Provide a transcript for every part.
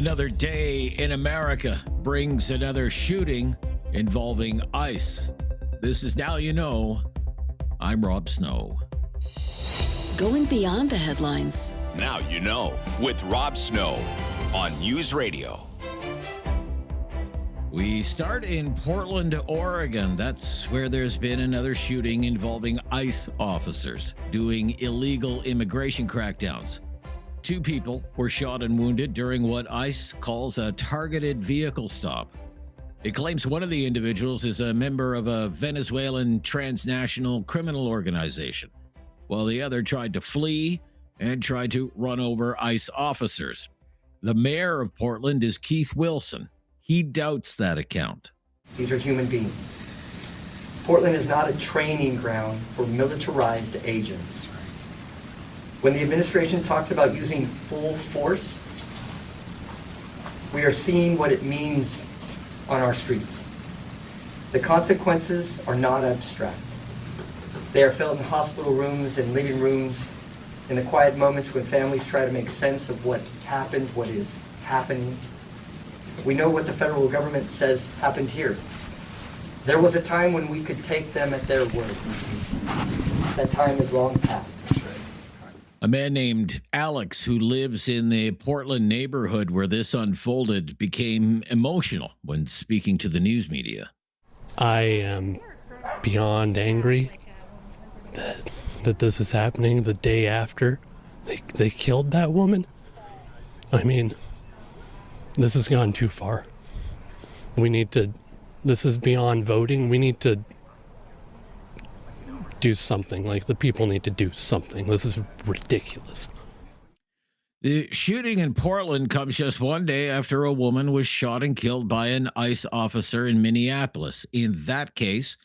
Another day in America brings another shooting involving ICE. This is Now You Know. I'm Rob Snow. Going beyond the headlines. Now You Know with Rob Snow on News Radio. We start in Portland, Oregon. That's where there's been another shooting involving ICE officers doing illegal immigration crackdowns. 2 people were shot and wounded during what ICE calls a targeted vehicle stop. It claims one of the individuals is a member of a Venezuelan transnational criminal organization, while the other tried to flee and tried to run over ICE officers. The mayor of Portland is Keith Wilson. He doubts that account. These are human beings. Portland is not a training ground for militarized agents. When the administration talks about using full force, we are seeing what it means on our streets. The consequences are not abstract. They are felt in hospital rooms and living rooms, in the quiet moments when families try to make sense of what happened, what is happening. We know what the federal government says happened here. There was a time when we could take them at their word. That time is long past. A man named Alex, who lives in the Portland neighborhood where this unfolded, became emotional when speaking to the news media. I am beyond angry that this is happening the day after they killed that woman. I mean, this has gone too far. This is beyond voting. We need to do something. Like, the people need to do something. This is ridiculous. The shooting in Portland comes just one day after a woman was shot and killed by an ICE officer in Minneapolis. In that case,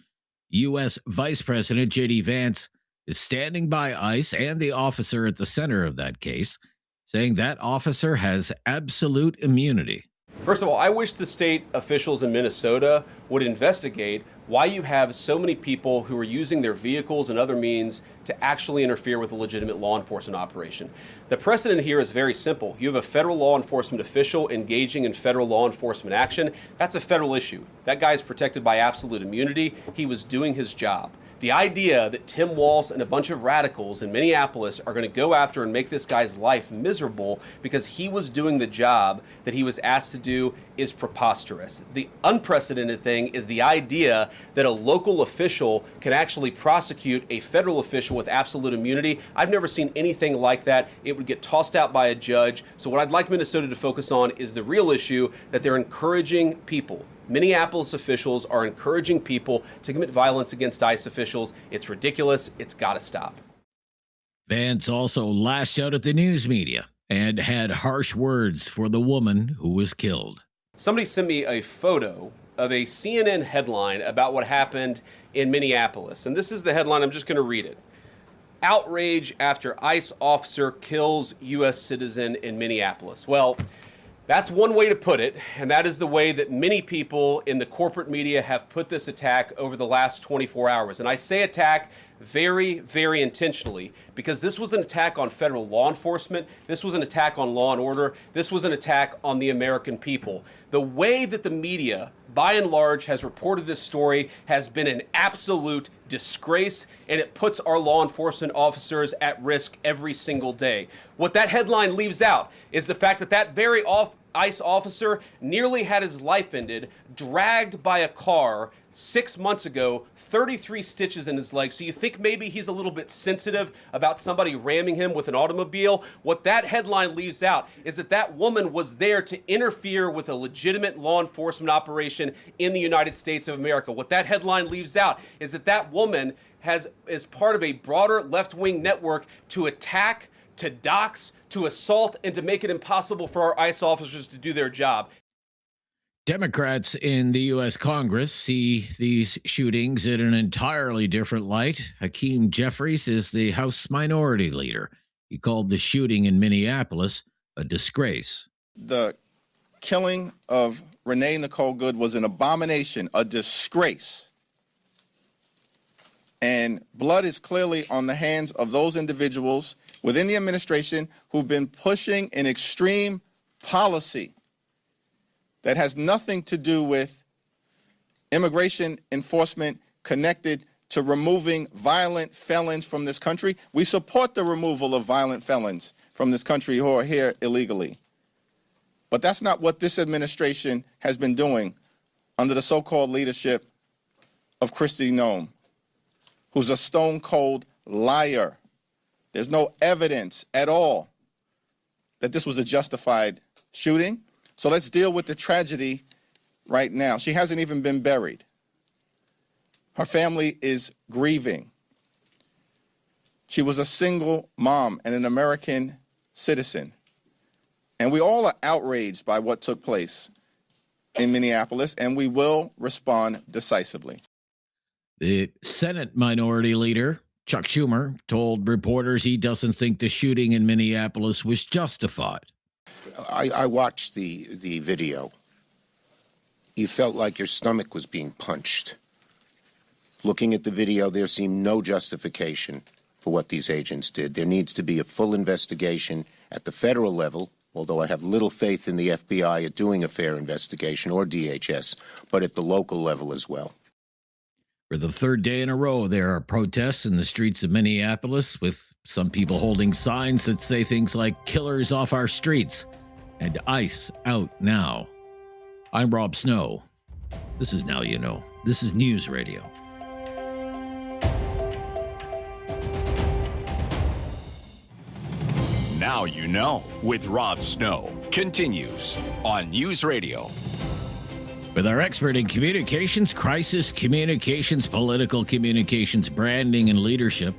U.S. Vice President J.D. Vance is standing by ICE and the officer at the center of that case, saying that officer has absolute immunity. First of all, I wish the state officials in Minnesota would investigate why you have so many people who are using their vehicles and other means to actually interfere with a legitimate law enforcement operation. The precedent here is very simple. You have a federal law enforcement official engaging in federal law enforcement action. That's a federal issue. That guy is protected by absolute immunity. He was doing his job. The idea that Tim Walz and a bunch of radicals in Minneapolis are going to go after and make this guy's life miserable because he was doing the job that he was asked to do is preposterous. The unprecedented thing is the idea that a local official can actually prosecute a federal official with absolute immunity. I've never seen anything like that. It would get tossed out by a judge. So what I'd like Minnesota to focus on is the real issue, that they're encouraging people. Minneapolis officials are encouraging people to commit violence against ICE officials. It's ridiculous. It's got to stop. Vance also lashed out at the news media and had harsh words for the woman who was killed. Somebody sent me a photo of a CNN headline about what happened in Minneapolis. And this is the headline. I'm just going to read it. Outrage after ICE officer kills U.S. citizen in Minneapolis. Well, that's one way to put it, and that is the way that many people in the corporate media have put this attack over the last 24 hours. And I say attack very, very intentionally, because this was an attack on federal law enforcement. This was an attack on law and order. This was an attack on the American people. The way that the media, by and large, has reported this story has been an absolute disgrace, and it puts our law enforcement officers at risk every single day. What that headline leaves out is the fact that that very ICE officer nearly had his life ended, dragged by a car 6 months ago, 33 stitches in his leg. So you think maybe he's a little bit sensitive about somebody ramming him with an automobile? What that headline leaves out is that that woman was there to interfere with a legitimate law enforcement operation in the United States of America. What that headline leaves out is that that woman is part of a broader left-wing network to attack, to dox, to assault, and to make it impossible for our ICE officers to do their job. Democrats in the U.S. Congress see these shootings in an entirely different light. Hakeem Jeffries is the House Minority Leader. He called the shooting in Minneapolis a disgrace. The killing of Renee Nicole Good was an abomination, a disgrace. And blood is clearly on the hands of those individuals within the administration who've been pushing an extreme policy that has nothing to do with immigration enforcement connected to removing violent felons from this country. We support the removal of violent felons from this country who are here illegally. But that's not what this administration has been doing under the so-called leadership of Kristi Noem, who's a stone-cold liar. There's no evidence at all that this was a justified shooting. So let's deal with the tragedy right now. She hasn't even been buried. Her family is grieving. She was a single mom and an American citizen. And we all are outraged by what took place in Minneapolis, and we will respond decisively. The Senate Minority Leader, Chuck Schumer, told reporters he doesn't think the shooting in Minneapolis was justified. I watched the video. You felt like your stomach was being punched. Looking at the video, there seemed no justification for what these agents did. There needs to be a full investigation at the federal level, although I have little faith in the FBI at doing a fair investigation, or DHS, but at the local level as well. For the third day in a row, there are protests in the streets of Minneapolis, with some people holding signs that say things like "killers off our streets" and "ICE out now." I'm Rob Snow. This is Now You Know. This is News Radio. Now You Know with Rob Snow continues on News Radio. With our expert in communications, crisis communications, political communications, branding, and leadership,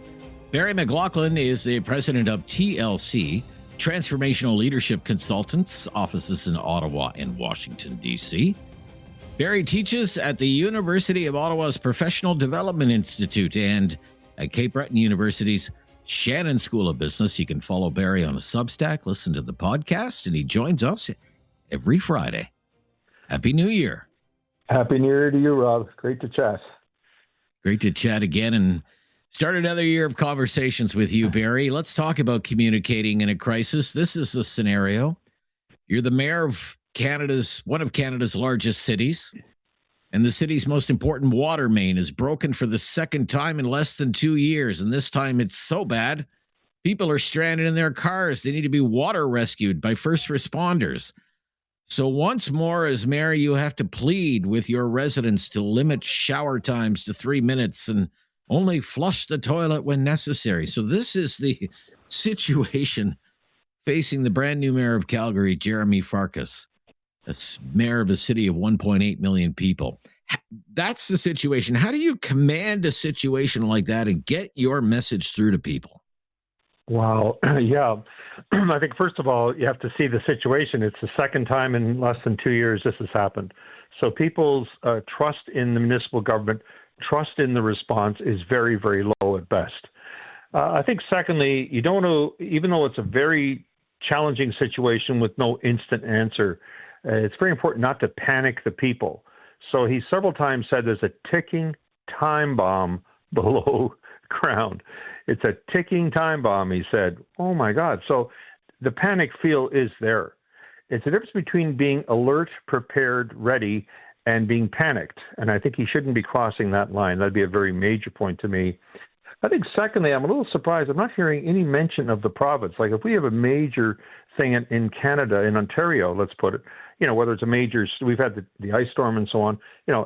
Barry McLoughlin is the president of TLC, Transformational Leadership Consultants, offices in Ottawa and Washington, D.C. Barry teaches at the University of Ottawa's Professional Development Institute and at Cape Breton University's Shannon School of Business. You can follow Barry on a Substack, listen to the podcast, and he joins us every Friday. Happy New Year. Happy New Year to you, Rob. Great to chat. Great to chat again and start another year of conversations with you, Barry. Let's talk about communicating in a crisis. This is a scenario. You're the mayor of one of Canada's largest cities, and the city's most important water main is broken for the second time in less than 2 years. And this time it's so bad, people are stranded in their cars. They need to be water rescued by first responders. So once more, as mayor, you have to plead with your residents to limit shower times to 3 minutes and only flush the toilet when necessary. So this is the situation facing the brand new mayor of Calgary, Jeremy Farkas, as mayor of a city of 1.8 million people. That's the situation. How do you command a situation like that and get your message through to people? Wow. Yeah. I think, first of all, you have to see the situation. It's the second time in less than 2 years this has happened. So people's trust in the municipal government, trust in the response is very, very low at best. I think, secondly, you don't know, even though it's a very challenging situation with no instant answer, it's very important not to panic the people. So he several times said there's a ticking time bomb below ground. It's a ticking time bomb, he said. Oh, my God. So the panic feel is there. It's the difference between being alert, prepared, ready, and being panicked. And I think he shouldn't be crossing that line. That'd be a very major point to me. I think, secondly, I'm a little surprised. I'm not hearing any mention of the province. Like, if we have a major thing in Canada, in Ontario, let's put it, whether it's a major, we've had the ice storm and so on,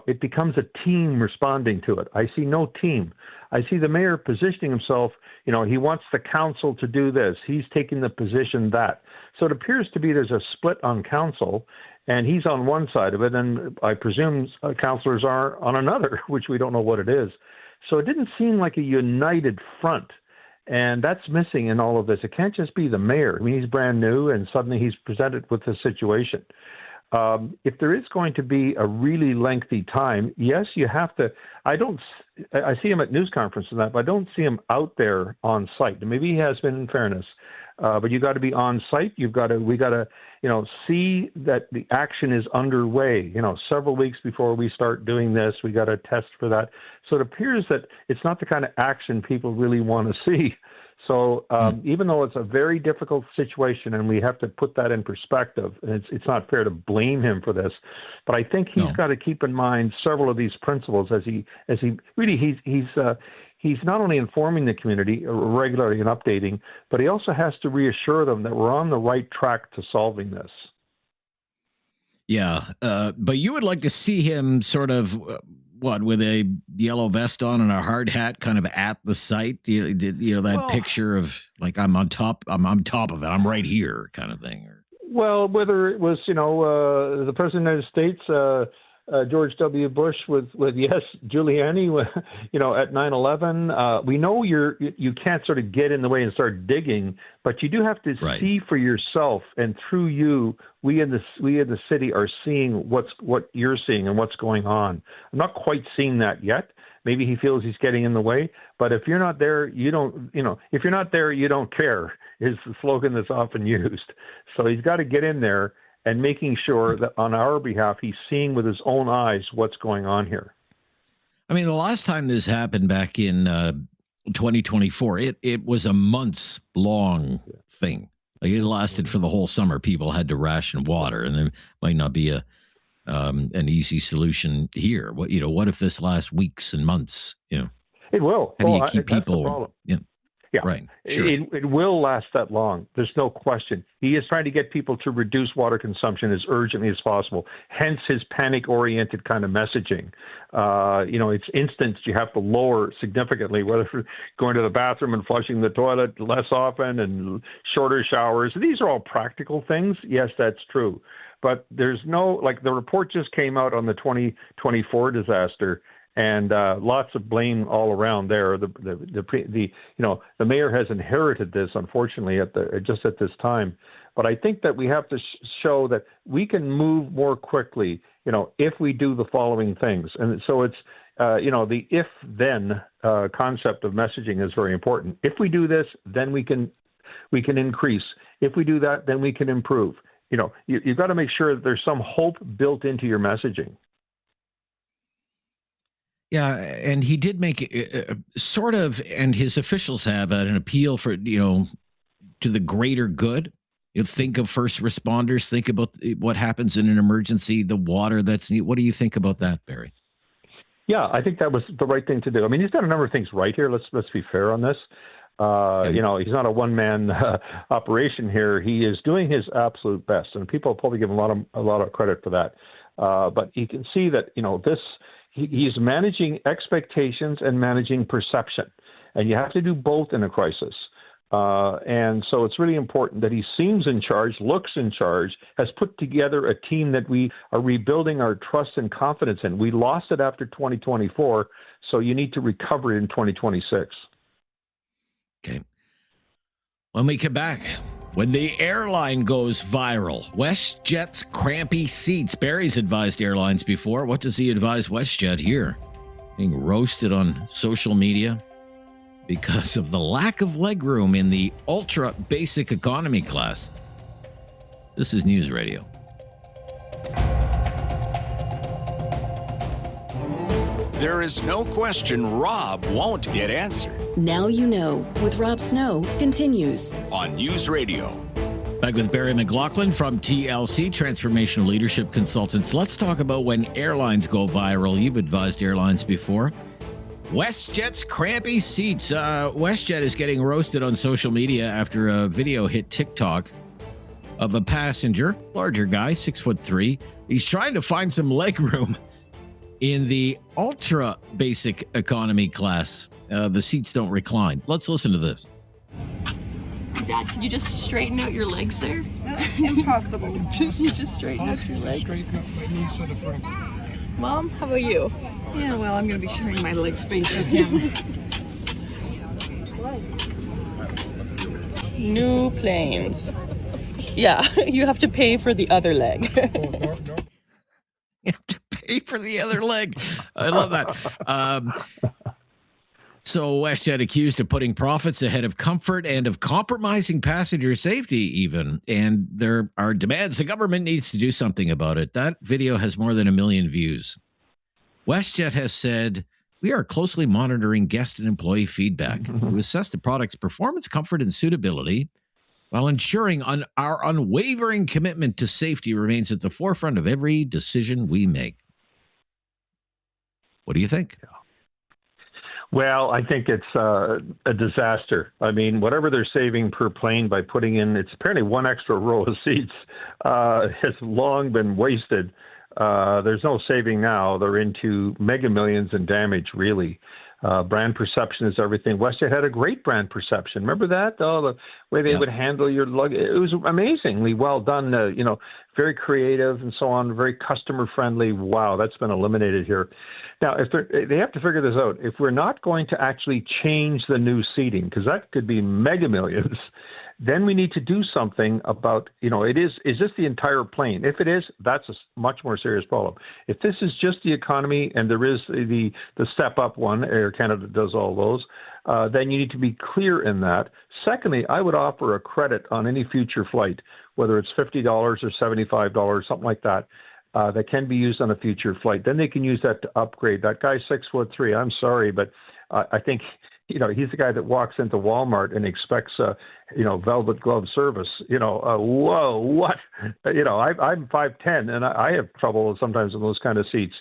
it becomes a team responding to it. I see no team. I see the mayor positioning himself, he wants the council to do this. He's taking the position that. So it appears to be there's a split on council, and he's on one side of it, and I presume councillors are on another, which we don't know what it is. So it didn't seem like a united front. And that's missing in all of this. It can't just be the mayor. I mean, he's brand new, and suddenly he's presented with this situation. If there is going to be a really lengthy time, yes, you have to. I see him at news conferences and that, but I don't see him out there on site. And maybe he has been, in fairness, but you got to be on site. We got to, see that the action is underway. Several weeks before we start doing this, we got to test for that. So it appears that it's not the kind of action people really want to see. So even though it's a very difficult situation, and we have to put that in perspective, and it's not fair to blame him for this, but I think he's got to keep in mind several of these principles as he really he's not only informing the community regularly and updating, but he also has to reassure them that we're on the right track to solving this. Yeah, but you would like to see him sort of with a yellow vest on and a hard hat, kind of at the site. You know that picture of like I'm on top of it, I'm right here, kind of thing. Well, whether it was the President of the United States, George W. Bush with yes, Giuliani, at 9/11. We know you can't sort of get in the way and start digging, but you do have to see for yourself, and through you, we in the city are seeing what you're seeing and what's going on. I'm not quite seeing that yet. Maybe he feels he's getting in the way, but if you're not there, you don't. If you're not there, you don't care. Is the slogan that's often used. So he's got to get in there and making sure that on our behalf, he's seeing with his own eyes what's going on here. I mean, the last time this happened back in 2024, it was a months-long thing. Like it lasted for the whole summer. People had to ration water, and there might not be an easy solution here. What if this lasts weeks and months? It will. How do you keep people? Yeah, right. Sure. It will last that long. There's no question. He is trying to get people to reduce water consumption as urgently as possible. Hence his panic-oriented kind of messaging. It's instant. You have to lower significantly, whether for going to the bathroom and flushing the toilet less often and shorter showers. These are all practical things. Yes, that's true. But there's the report just came out on the 2024 disaster. And lots of blame all around there. The mayor has inherited this, unfortunately, just at this time. But I think that we have to show that we can move more quickly, if we do the following things. And so it's, the if-then concept of messaging is very important. If we do this, then we can increase. If we do that, then we can improve. You've got to make sure that there's some hope built into your messaging. Yeah, and he did make sort of, and his officials have an appeal for, to the greater good. Think of first responders, think about what happens in an emergency, the water that's needed. What do you think about that, Barry? Yeah, I think that was the right thing to do. I mean, he's done a number of things right here. Let's be fair on this. Okay. He's not a one-man operation here. He is doing his absolute best, and people probably give him a lot of credit for that. But you can see that, he's managing expectations and managing perception. And you have to do both in a crisis. And so it's really important that he seems in charge, looks in charge, has put together a team that we are rebuilding our trust and confidence in. We lost it after 2024, so you need to recover it in 2026. Okay. When we come back, when the airline goes viral, WestJet's crampy seats. Barry's advised airlines before. What does he advise WestJet here? Being roasted on social media because of the lack of legroom in the ultra basic economy class. This is News Radio. There is no question Rob won't get answered. Now You Know with Rob Snow continues on News Radio. Back with Barry McLoughlin from TLC, Transformational Leadership Consultants. Let's talk about when airlines go viral. You've advised airlines before. WestJet's crampy seats. WestJet is getting roasted on social media after a video hit TikTok of a passenger, larger guy, 6'3". He's trying to find some leg room in the ultra basic economy class. The seats don't recline. Let's listen to this. Dad, can you just straighten out your legs there? Impossible. just straighten out your legs. Straighten up my knees to the front. Mom, how about you? Yeah, well, I'm going to be sharing my leg space with him. New planes. Yeah, you have to pay for the other leg. You have to pay for the other leg. I love that. So WestJet accused of putting profits ahead of comfort and of compromising passenger safety even. And there are demands. The government needs to do something about it. That video has more than 1 million views. WestJet has said We are closely monitoring guest and employee feedback to assess the product's performance, comfort, and suitability while ensuring our unwavering commitment to safety remains at the forefront of every decision we make. What do you think? Well, I think it's a disaster. I mean, whatever they're saving per plane by putting in, it's apparently one extra row of seats, has long been wasted. There's no saving now. They're into mega millions in damage, really. Brand perception is everything. WestJet had a great brand perception. Remember that? Oh, the way they would handle your luggage. It was amazingly well done, very creative and so on, very customer friendly. Wow, that's been eliminated here. Now, they have to figure this out. If we're not going to actually change the new seating, because that could be mega millions, then we need to do something about, is this the entire plane? If it is, that's a much more serious problem. If this is just the economy and there is the step up one, Air Canada does all those, then you need to be clear in that. Secondly, I would offer a credit on any future flight, whether it's $50 or $75, something like that, that can be used on a future flight. Then they can use that to upgrade. That guy's 6'3". I'm sorry, but I think he's the guy that walks into Walmart and expects, velvet glove service. Whoa, what? I'm 5'10", and I have trouble sometimes in those kind of seats.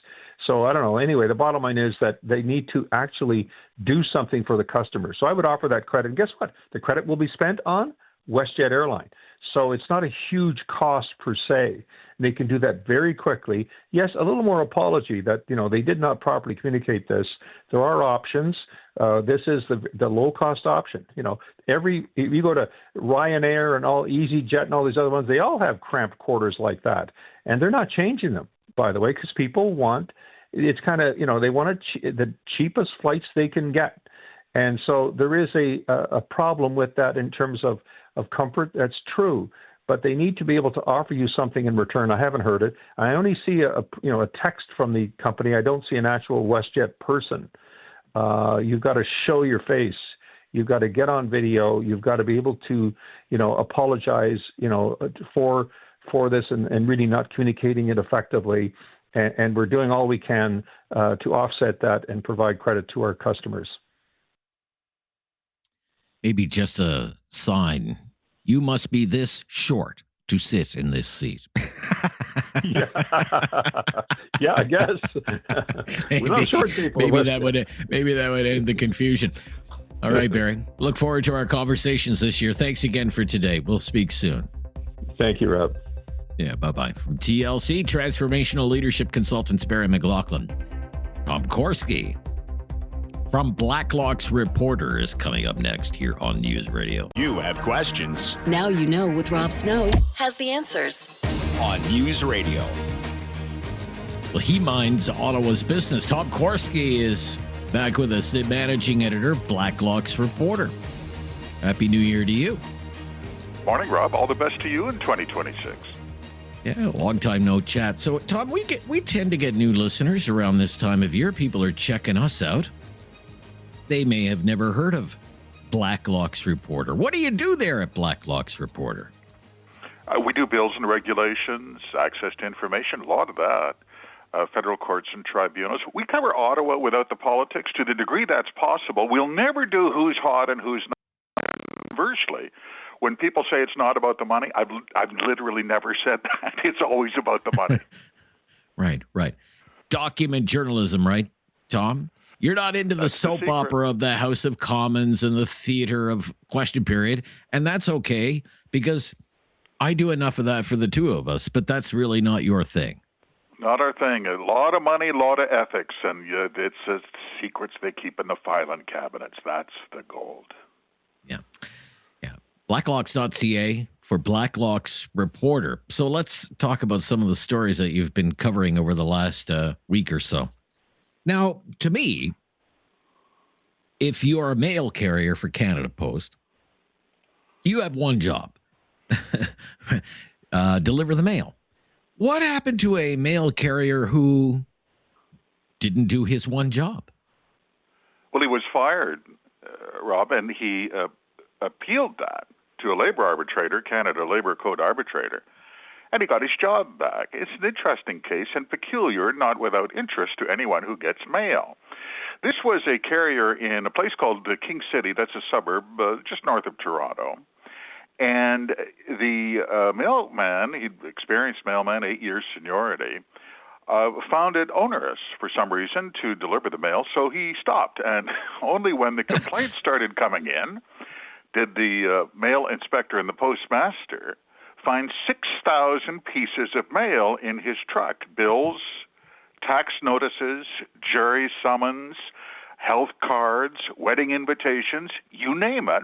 So I don't know. Anyway, the bottom line is that they need to actually do something for the customer. So I would offer that credit. And guess what? The credit will be spent on WestJet Airline. So it's not a huge cost per se. They can do that very quickly. Yes, a little more apology that, they did not properly communicate this. There are options. This is the low-cost option. If you go to Ryanair and all EasyJet and all these other ones, they all have cramped quarters like that. And they're not changing them, by the way, because people want, it's kind of, they want the cheapest flights they can get. And so there is a problem with that in terms of comfort. That's true. But they need to be able to offer you something in return. I haven't heard it. I only see a text from the company. I don't see an actual WestJet person. You've got to show your face. You've got to get on video. You've got to be able to, apologize, for this and really not communicating it effectively. And we're doing all we can to offset that and provide credit to our customers. Maybe just a sign. You must be this short to sit in this seat. Yeah, I guess. We're not short people. Maybe that would end the confusion. All right, Barry. Look forward to our conversations this year. Thanks again for today. We'll speak soon. Thank you, Rob. Yeah, bye-bye. From TLC, Transformational Leadership Consultants, Barry McLoughlin. Tom Korski from Blacklock's Reporter is coming up next here on News Radio. You have questions. Now You Know with Rob Snow has the answers. On News Radio. Well, he minds Ottawa's business. Tom Korski is back with us, the managing editor, Blacklock's Reporter. Happy New Year to you. Morning, Rob. All the best to you in 2026. Yeah, long time no chat. So, Tom, we tend to get new listeners around this time of year. People are checking us out. They may have never heard of Blacklock's Reporter. What do you do there at Blacklock's Reporter? We do bills and regulations, access to information, a lot of that, federal courts and tribunals. We cover Ottawa without the politics to the degree that's possible. We'll never do who's hot and who's not. Conversely, when people say it's not about the money, I've literally never said that. It's always about the money. Right. Document journalism, right, Tom? You're not into the soap opera of the House of Commons and the theater of question period, and that's okay because I do enough of that for the two of us, but that's really not your thing. Not our thing. A lot of money, a lot of ethics, and it's secrets they keep in the filing cabinets. That's the gold. Yeah. Blacklocks.ca for Blacklock's Reporter. So let's talk about some of the stories that you've been covering over the last week or so. Now, to me, if you're a mail carrier for Canada Post, you have one job. Deliver the mail. What happened to a mail carrier who didn't do his one job? Well, he was fired, Rob, and he appealed that to a labor arbitrator, Canada Labor Code arbitrator. and he got his job back. It's an interesting case and peculiar, not without interest to anyone who gets mail. This was a carrier in a place called King City, that's a suburb just north of Toronto. And the mailman, he'd experienced mailman, 8 years seniority, found it onerous for some reason to deliver the mail, so he stopped. And only when the complaints started coming in did the mail inspector and the postmaster find 6,000 pieces of mail in his truck, bills, tax notices, jury summons, health cards, wedding invitations, you name it.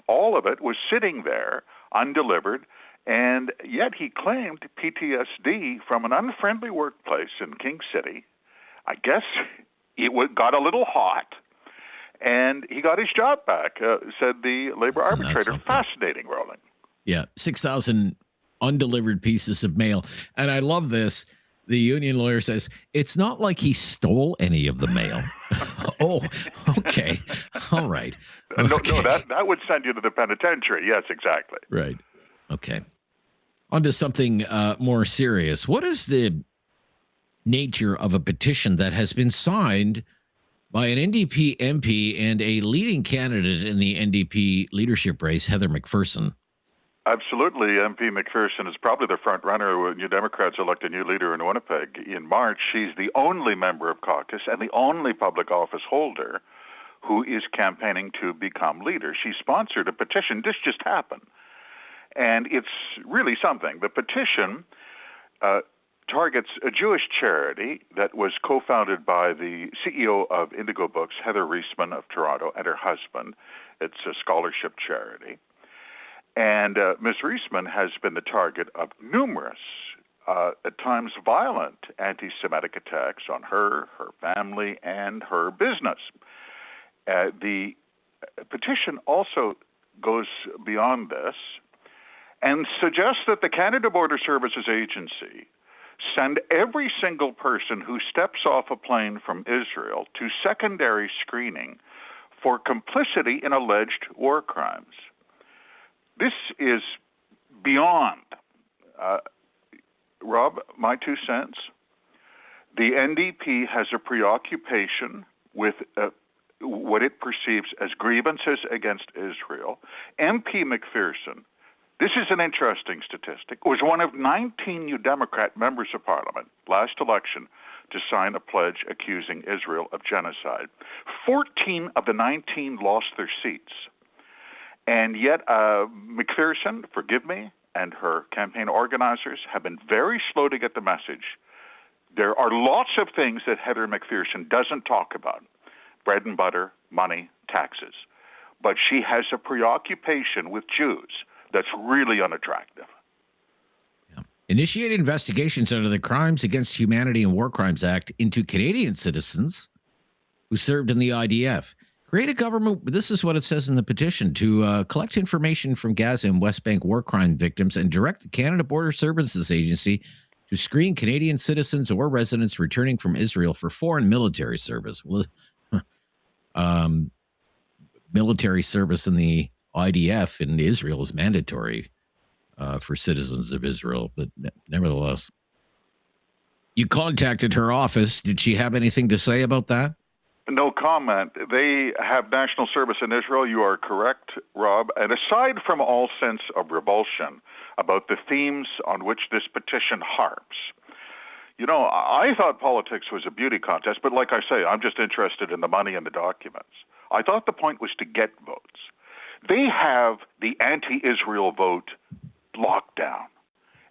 All of it was sitting there undelivered, and yet he claimed PTSD from an unfriendly workplace in King City. I guess it got a little hot, and he got his job back, said the labor arbitrator. Fascinating, Roland. Yeah, 6,000 undelivered pieces of mail. And I love this. The union lawyer says, it's not like he stole any of the mail. Oh, okay. All right. Okay. No, that would send you to the penitentiary. Yes, exactly. Right. Okay. On to something more serious. What is the nature of a petition that has been signed by an NDP MP and a leading candidate in the NDP leadership race, Heather McPherson? Absolutely. MP McPherson is probably the front runner when New Democrats elect a new leader in Winnipeg in March. She's the only member of caucus and the only public office holder who is campaigning to become leader. She sponsored a petition. This just happened. And it's really something. The petition targets a Jewish charity that was co-founded by the CEO of Indigo Books, Heather Reisman of Toronto, and her husband. It's a scholarship charity. And Ms. Reisman has been the target of numerous, at times violent, anti-Semitic attacks on her family, and her business. The petition also goes beyond this and suggests that the Canada Border Services Agency send every single person who steps off a plane from Israel to secondary screening for complicity in alleged war crimes. This is beyond, Rob, my 2 cents. The NDP has a preoccupation with what it perceives as grievances against Israel. MP McPherson, this is an interesting statistic, was one of 19 New Democrat members of Parliament last election to sign a pledge accusing Israel of genocide. 14 of the 19 lost their seats. And yet McPherson, forgive me, and her campaign organizers have been very slow to get the message. There are lots of things that Heather McPherson doesn't talk about. Bread and butter, money, taxes. But she has a preoccupation with Jews that's really unattractive. Yeah. Initiated investigations under the Crimes Against Humanity and War Crimes Act into Canadian citizens who served in the IDF. Create a government, this is what it says in the petition, to collect information from Gaza and West Bank war crime victims and direct the Canada Border Services Agency to screen Canadian citizens or residents returning from Israel for foreign military service. Well, military service in the IDF in Israel is mandatory for citizens of Israel, but nevertheless. You contacted her office. Did she have anything to say about that? No comment. They have national service in Israel. You are correct, Rob. And aside from all sense of revulsion about the themes on which this petition harps, you know, I thought politics was a beauty contest, but like I say, I'm just interested in the money and the documents. I thought the point was to get votes. They have the anti-Israel vote locked down,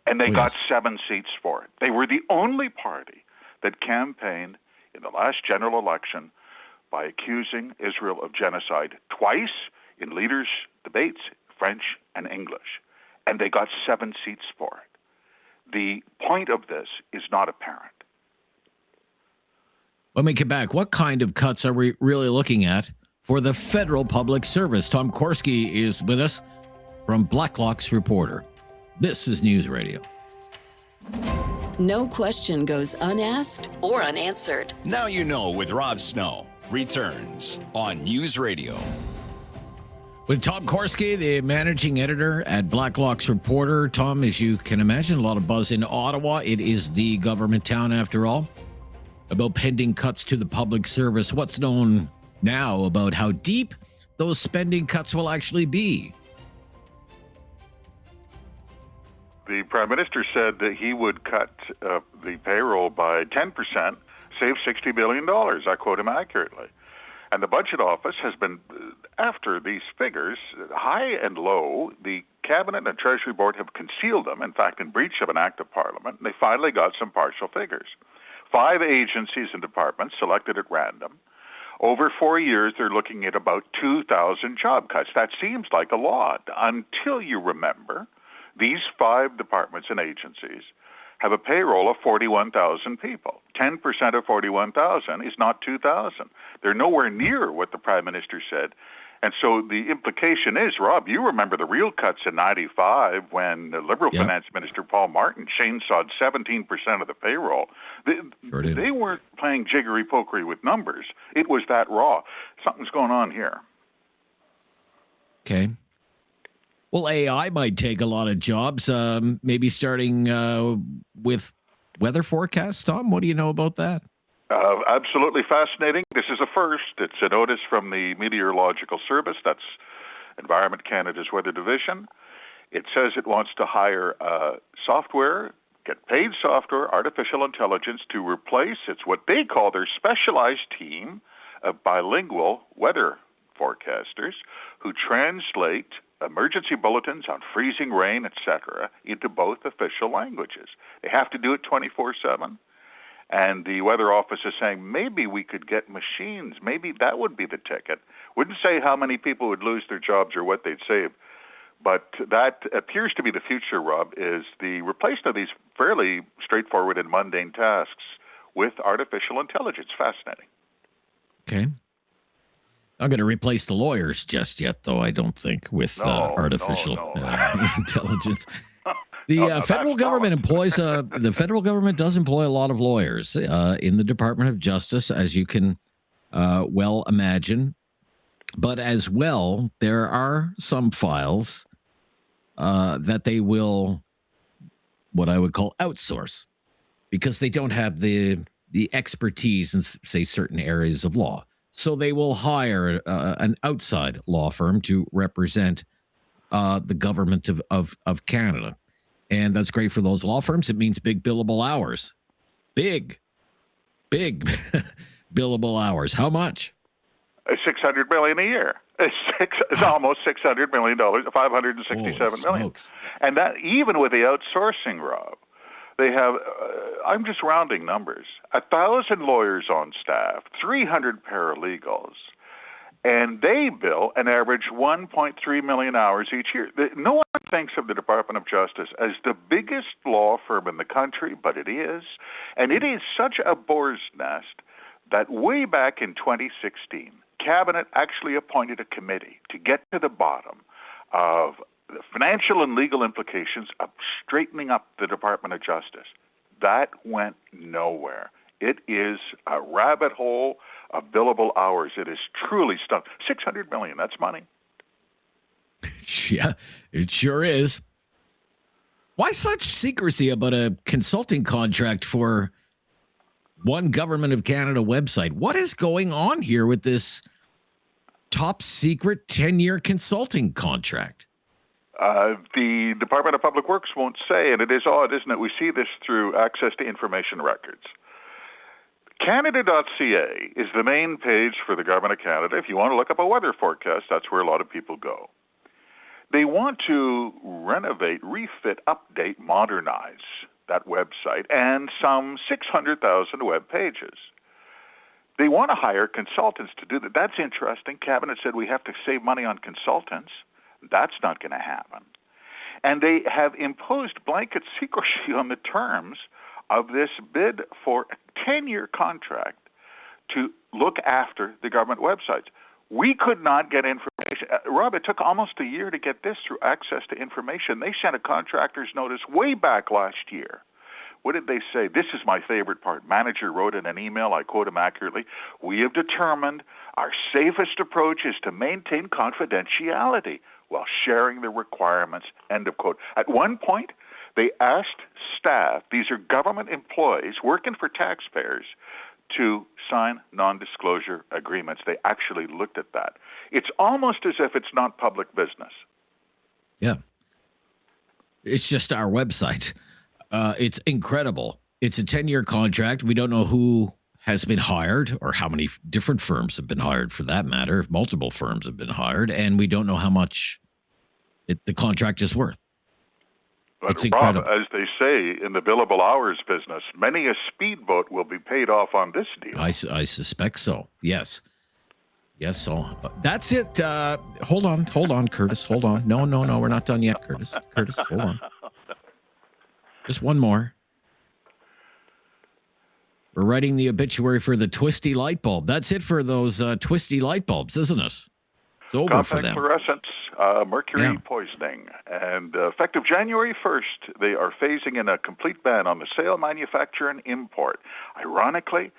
and they got 7 seats for it. They were the only party that campaigned in the last general election by accusing Israel of genocide twice in leaders' debates, French and English, and they got 7 seats for it. The point of this is not apparent. When we get back, what kind of cuts are we really looking at for the federal public service? Tom Korski is with us from Blacklock's reporter. This is News Radio. No question goes unasked or unanswered. Now You Know with Rob Snow returns on News Radio. With Tom Korski, the managing editor at Blacklock's Reporter. Tom, as you can imagine, a lot of buzz in Ottawa. It is the government town, after all. About pending cuts to the public service. What's known now about how deep those spending cuts will actually be? The Prime Minister said that he would cut the payroll by 10%, save $60 billion. I quote him accurately. And the Budget Office has been, after these figures, high and low, the Cabinet and Treasury Board have concealed them, in fact, in breach of an act of Parliament. They finally got some partial figures. 5 agencies and departments selected at random. Over 4 years, they're looking at about 2,000 job cuts. That seems like a lot until you remember these 5 departments and agencies have a payroll of 41,000 people. 10% of 41,000 is not 2,000. They're nowhere near what the Prime Minister said. And so the implication is, Rob, you remember the real cuts in 95 when the Liberal Finance Minister Paul Martin chainsawed 17% of the payroll. They weren't playing jiggery-pokery with numbers. It was that raw. Something's going on here. Okay. Well, AI might take a lot of jobs, maybe starting with weather forecasts. Tom, what do you know about that? Absolutely fascinating. This is a first. It's a notice from the Meteorological Service. That's Environment Canada's Weather Division. It says it wants to hire software, get paid software, artificial intelligence to replace, it's what they call their specialized team of bilingual weather forecasters who translate emergency bulletins on freezing rain, etc., into both official languages. They have to do it 24/7. And the Weather Office is saying maybe we could get machines. Maybe that would be the ticket. Wouldn't say how many people would lose their jobs or what they'd save. But that appears to be the future, Rob, is the replacement of these fairly straightforward and mundane tasks with artificial intelligence. Fascinating. Okay. I'm going to replace the lawyers just yet, though, I don't think, with artificial intelligence. The federal government the federal government does employ a lot of lawyers in the Department of Justice, as you can well imagine. But as well, there are some files that they will, what I would call, outsource because they don't have the expertise in, say, certain areas of law. So they will hire an outside law firm to represent the government of Canada. And that's great for those law firms. It means big billable hours. Big billable hours. How much? $600 million a year. It's almost $600 million, $567 million. And that even with the outsourcing, Rob, they have, I'm just rounding numbers, 1,000 lawyers on staff, 300 paralegals, and they bill an average 1.3 million hours each year. No one thinks of the Department of Justice as the biggest law firm in the country, but it is. And it is such a boar's nest that way back in 2016, Cabinet actually appointed a committee to get to the bottom of the financial and legal implications of straightening up the Department of Justice. That went nowhere. It is a rabbit hole of billable hours. It is truly stuck. $600 million, that's money. Yeah, it sure is. Why such secrecy about a consulting contract for one Government of Canada website? What is going on here with this top secret 10-year consulting contract? The Department of Public Works won't say, and it is odd, isn't it? We see this through access to information records. Canada.ca is the main page for the Government of Canada. If you want to look up a weather forecast, that's where a lot of people go. They want to renovate, refit, update, modernize that website and some 600,000 web pages. They want to hire consultants to do that. That's interesting. Cabinet said we have to save money on consultants. That's not going to happen. And they have imposed blanket secrecy on the terms of this bid for a 10-year contract to look after the government websites. We could not get information. Rob, it took almost a year to get this through access to information. They sent a contractor's notice way back last year What did they say? This is my favorite part. Manager wrote in an email, I quote him accurately, "We have determined our safest approach is to maintain confidentiality while sharing the requirements," end of quote. At one point, they asked staff, these are government employees working for taxpayers, to sign non-disclosure agreements. They actually looked at that. It's almost as if it's not public business. Yeah. It's just our website. It's incredible. It's a 10-year contract. We don't know who has been hired or how many different firms have been hired for that matter. If multiple firms have been hired, and we don't know how much the contract is worth. But it's Rob, incredible. as they say in the billable hours business, many a speedboat will be paid off on this deal. I suspect so. Yes. Yes. So that's it. Hold on, Curtis. Hold on. No, we're not done yet, Curtis. Curtis, hold on. Just one more. We're writing the obituary for the twisty light bulb. That's it for those twisty light bulbs, isn't it? It's over for them. Fluorescence, mercury poisoning. And effective January 1st, they are phasing in a complete ban on the sale, manufacture, and import. Ironically,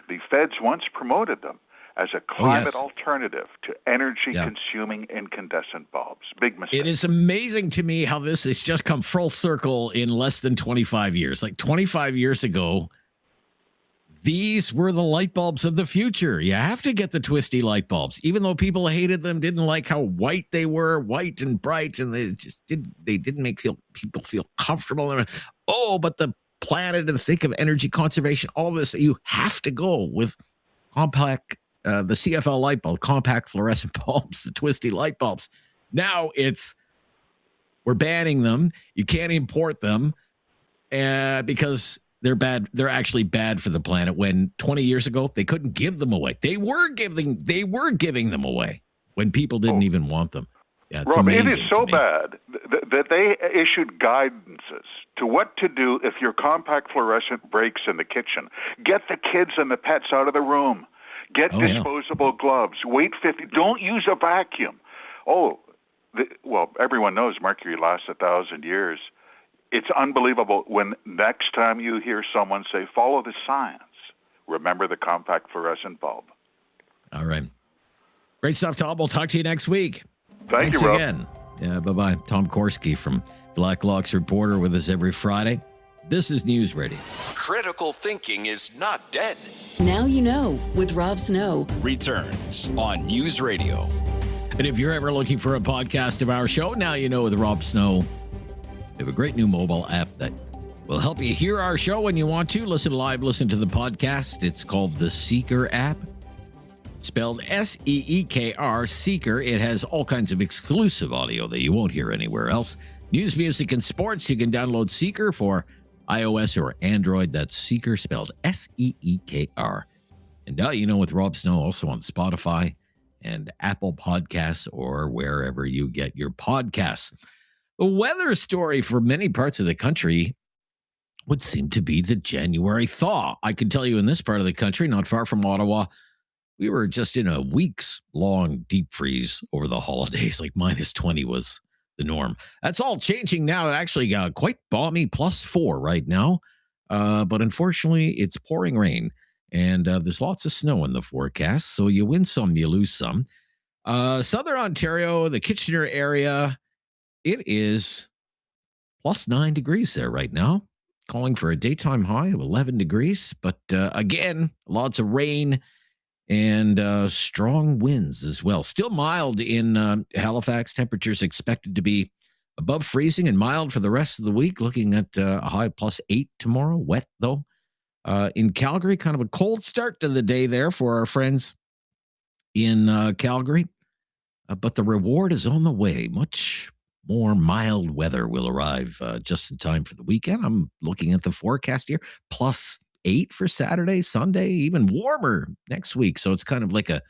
the feds once promoted them as a climate alternative to energy-consuming incandescent bulbs. Big mistake. It is amazing to me how this has just come full circle in less than 25 years. Like 25 years ago, these were the light bulbs of the future. You have to get the twisty light bulbs, even though people hated them, didn't like how white they were, white and bright, and they didn't make people feel comfortable. Oh, but the planet, and think of energy conservation, all of this, you have to go with compact, the CFL light bulb, compact fluorescent bulbs, the twisty light bulbs. Now we're banning them. You can't import them because they're bad. They're actually bad for the planet. When 20 years ago, they couldn't give them away. They were giving them away when people didn't even want them. Yeah, it's Rob, it amazing is so bad that they issued guidances to what to do if your compact fluorescent breaks in the kitchen. Get the kids and the pets out of the room. Get disposable gloves. Wait 50. Don't use a vacuum. Well, everyone knows mercury lasts 1,000 years. It's unbelievable when next time you hear someone say, follow the science, remember the compact fluorescent bulb. All right. Great stuff, Tom. We'll talk to you next week. Thanks you, Rob. Again. Yeah, bye-bye. Tom Korski from Blacklock's Reporter with us every Friday. This is News Radio. Critical thinking is not dead. Now you know with Rob Snow. Returns on News Radio. And if you're ever looking for a podcast of our show, now you know with Rob Snow. We have a great new mobile app that will help you hear our show when you want to. Listen live, listen to the podcast. It's called the Seeker app. Spelled Seekr, Seeker. It has all kinds of exclusive audio that you won't hear anywhere else. News, music, and sports. You can download Seeker for iOS or Android. That's Seeker, spelled Seekr. And now you know with Rob Snow, also on Spotify and Apple Podcasts or wherever you get your podcasts. The weather story for many parts of the country would seem to be the January thaw. I can tell you in this part of the country, not far from Ottawa, we were just in a weeks-long deep freeze over the holidays. Like -20 was the norm. That's all changing now. It actually got quite balmy, +4 right now. But unfortunately, it's pouring rain. And there's lots of snow in the forecast. So you win some, you lose some. Southern Ontario, the Kitchener area, it is +9 degrees there right now, calling for a daytime high of 11 degrees. But again, lots of rain and strong winds as well. Still mild in Halifax. Temperatures expected to be above freezing and mild for the rest of the week, looking at a high +8 tomorrow. Wet, though. In Calgary, kind of a cold start to the day there for our friends in Calgary. But the reward is on the way. Much more mild weather will arrive just in time for the weekend. I'm looking at the forecast here. +8 for Saturday, Sunday, even warmer next week. So it's kind of like a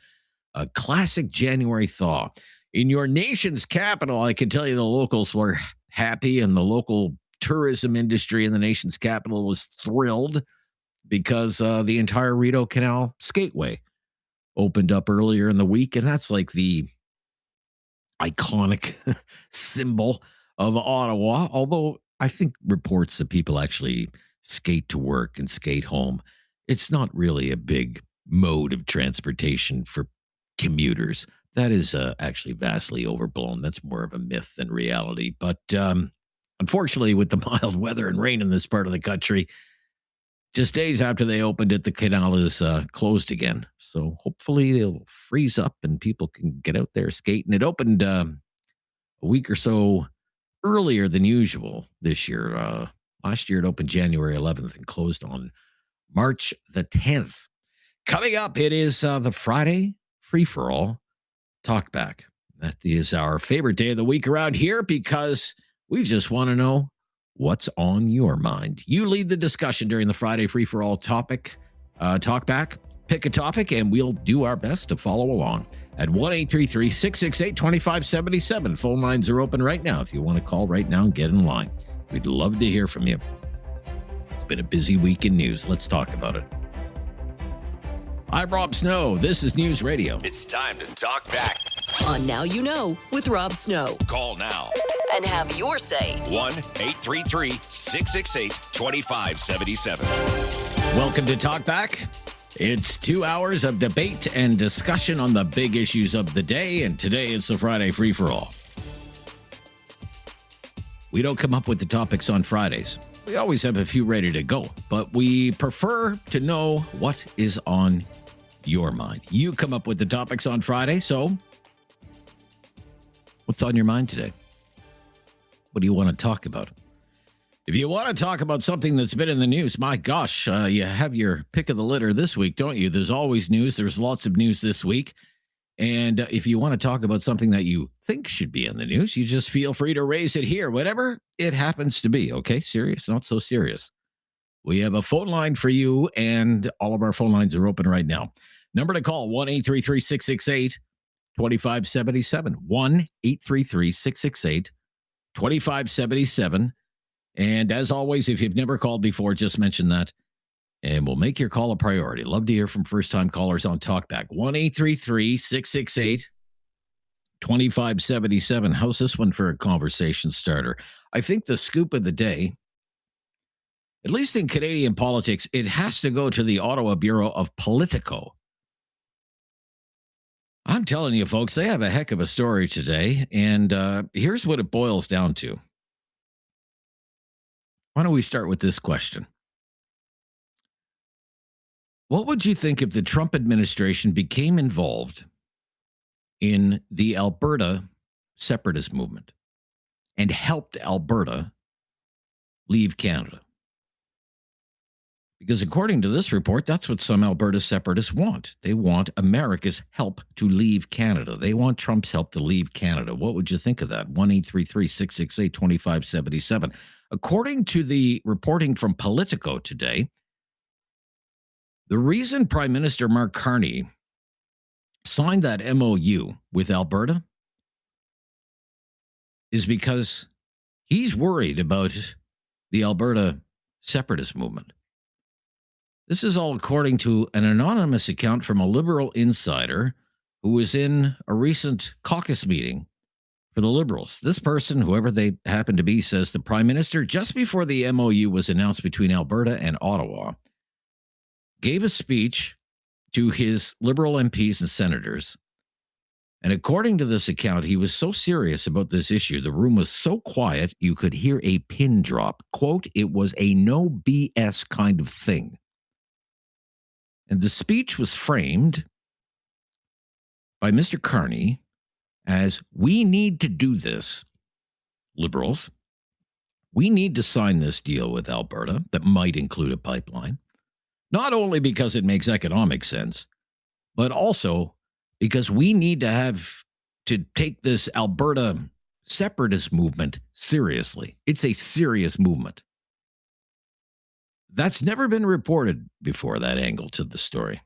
classic January thaw. In your nation's capital, I can tell you the locals were happy, and the local tourism industry in the nation's capital was thrilled because the entire Rideau Canal Skateway opened up earlier in the week. And that's like the iconic symbol of Ottawa, although I think reports that people actually skate to work and skate home. It's not really a big mode of transportation for commuters. That is actually vastly overblown. That's more of a myth than reality. But unfortunately, with the mild weather and rain in this part of the country, just days after they opened it, the canal is closed again. So hopefully it'll freeze up and people can get out there skating. It opened a week or so earlier than usual this year. Last year it opened January 11th and closed on March the 10th. Coming up, it is the Friday free-for-all Talkback. That is our favorite day of the week around here because we just want to know what's on your mind. You lead the discussion during the Friday free-for-all Talkback. Pick a topic, and we'll do our best to follow along at 1-833-668-2577. Phone lines are open right now if you want to call right now and get in line. We'd love to hear from you. It's been a busy week in news. Let's talk about it. I'm Rob Snow. This is News Radio. It's time to talk back. On Now You Know with Rob Snow. Call now. And have your say. 1-833-668-2577. Welcome to Talkback. It's 2 hours of debate and discussion on the big issues of the day, and today it's the Friday free-for-all. We don't come up with the topics on Fridays. We always have a few ready to go, but we prefer to know what is on your mind. You come up with the topics on Friday, so what's on your mind today? What do you want to talk about? If you want to talk about something that's been in the news, my gosh, you have your pick of the litter this week, don't you? There's always news. There's lots of news this week. And if you want to talk about something that you think should be in the news, you just feel free to raise it here, whatever it happens to be. Okay, serious, not so serious. We have a phone line for you, and all of our phone lines are open right now. Number to call, 1-833-668-2577. 1-833-668-2577. And as always, if you've never called before, just mention that, and we'll make your call a priority. Love to hear from first-time callers on Talkback. 1-833-668-2577. How's this one for a conversation starter? I think the scoop of the day, at least in Canadian politics, it has to go to the Ottawa Bureau of Politico. I'm telling you, folks, they have a heck of a story today, and here's what it boils down to. Why don't we start with this question? What would you think if the Trump administration became involved in the Alberta separatist movement and helped Alberta leave Canada? Because according to this report, that's what some Alberta separatists want. They want America's help to leave Canada. They want Trump's help to leave Canada. What would you think of that? 1-833-668-2577. According to the reporting from Politico today, the reason Prime Minister Mark Carney signed that MOU with Alberta is because he's worried about the Alberta separatist movement. This is all according to an anonymous account from a Liberal insider who was in a recent caucus meeting for the Liberals. This person, whoever they happen to be, says the Prime Minister, just before the MOU was announced between Alberta and Ottawa, gave a speech to his Liberal MPs and senators. And according to this account, he was so serious about this issue, the room was so quiet, you could hear a pin drop. Quote, it was a no BS kind of thing. And the speech was framed by Mr. Carney as, we need to do this, Liberals. We need to sign this deal with Alberta that might include a pipeline, not only because it makes economic sense, but also because we need to take this Alberta separatist movement seriously. It's a serious movement. That's never been reported before, that angle to the story.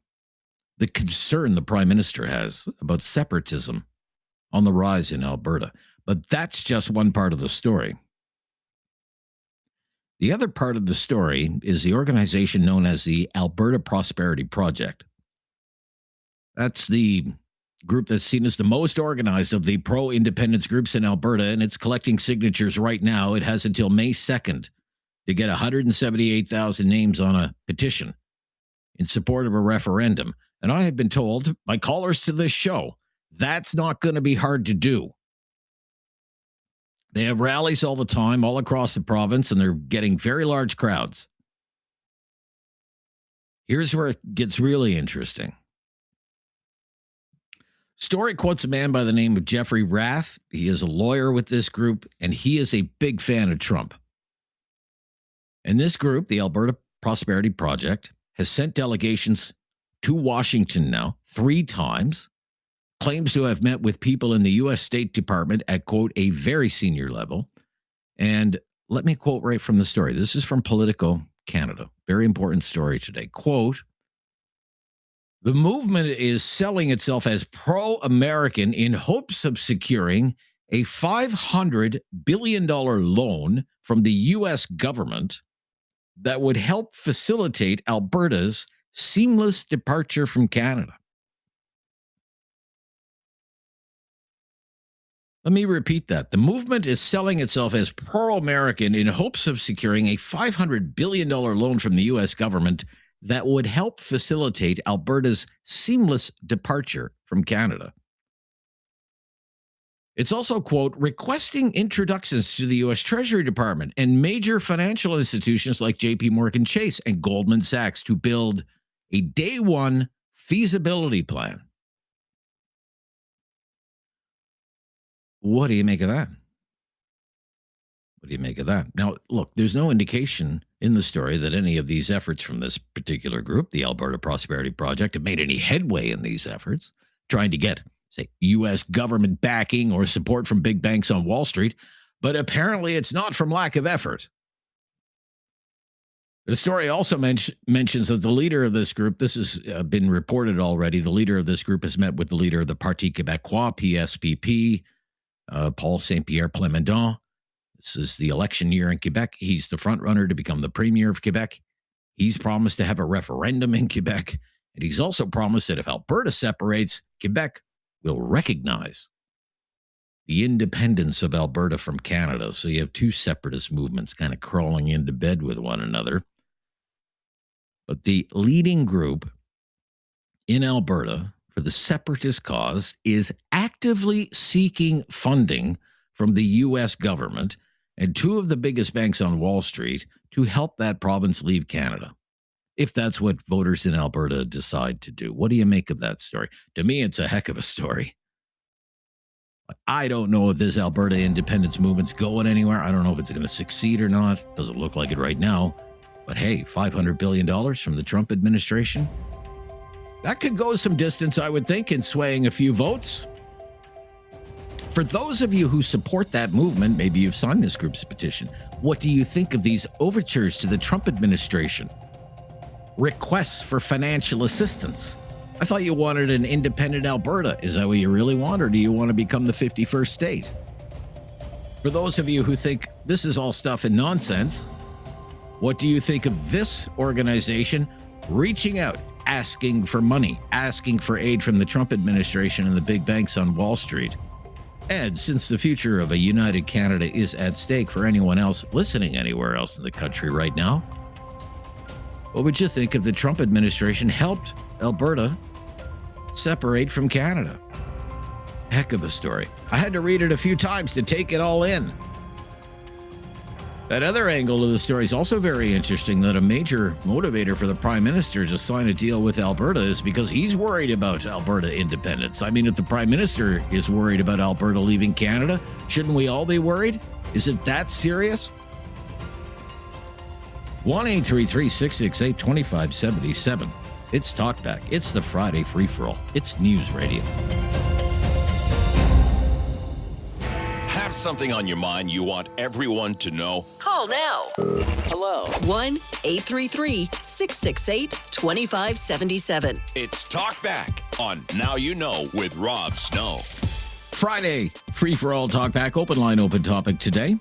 The concern the Prime Minister has about separatism on the rise in Alberta. But that's just one part of the story. The other part of the story is the organization known as the Alberta Prosperity Project. That's the group that's seen as the most organized of the pro-independence groups in Alberta, and it's collecting signatures right now. It has until May 2nd to get 178,000 names on a petition in support of a referendum. And I have been told by callers to this show, that's not going to be hard to do. They have rallies all the time, all across the province, and they're getting very large crowds. Here's where it gets really interesting. Story quotes a man by the name of Jeffrey Rath. He is a lawyer with this group, and he is a big fan of Trump. And this group, the Alberta Prosperity Project, has sent delegations to Washington now 3 times, claims to have met with people in the U.S. State Department at, quote, a very senior level. And let me quote right from the story. This is from Politico Canada. Very important story today. Quote, the movement is selling itself as pro-American in hopes of securing a $500 billion loan from the U.S. government that would help facilitate Alberta's seamless departure from Canada. Let me repeat that. The movement is selling itself as pro-American in hopes of securing a $500 billion loan from the U.S. government that would help facilitate Alberta's seamless departure from Canada. It's also, quote, requesting introductions to the U.S. Treasury Department and major financial institutions like J.P. Morgan Chase and Goldman Sachs to build a day one feasibility plan. What do you make of that? What do you make of that? Now, look, there's no indication in the story that any of these efforts from this particular group, the Alberta Prosperity Project, have made any headway in these efforts, trying to get, say, U.S. government backing or support from big banks on Wall Street. But apparently it's not from lack of effort. The story also mentions that the leader of this group, this has been reported already, the leader of this group has met with the leader of the Parti Québécois, PSPP, Paul Saint-Pierre Plamondon. This is the election year in Quebec. He's the front runner to become the premier of Quebec. He's promised to have a referendum in Quebec. And he's also promised that if Alberta separates, Quebec will recognize the independence of Alberta from Canada. So you have 2 separatist movements kind of crawling into bed with one another. But the leading group in Alberta for the separatist cause is actively seeking funding from the U.S. government and 2 of the biggest banks on Wall Street to help that province leave Canada, if that's what voters in Alberta decide to do. What do you make of that story? To me, it's a heck of a story. I don't know if this Alberta independence movement's going anywhere. I don't know if it's going to succeed or not. Doesn't look like it right now. But hey, $500 billion from the Trump administration, that could go some distance, I would think, in swaying a few votes. For those of you who support that movement, maybe you've signed this group's petition. What do you think of these overtures to the Trump administration? Requests for financial assistance. I thought you wanted an independent Alberta. Is that what you really want, or do you want to become the 51st state? For those of you who think this is all stuff and nonsense, what do you think of this organization reaching out, asking for money, asking for aid from the Trump administration and the big banks on Wall Street? And since the future of a united Canada is at stake for anyone else listening anywhere else in the country right now, what would you think if the Trump administration helped Alberta separate from Canada? Heck of a story. I had to read it a few times to take it all in. That other angle of the story is also very interesting, that a major motivator for the Prime Minister to sign a deal with Alberta is because he's worried about Alberta independence. I mean, if the Prime Minister is worried about Alberta leaving Canada, shouldn't we all be worried? Is it that serious? 1-833-668-2577. It's Talkback. It's the Friday free-for-all. It's News Radio. Have something on your mind you want everyone to know? Call now. Hello. 1-833-668-2577. It's Talkback on Now You Know with Rob Snow. Friday, free-for-all Talkback. Open line, open topic today.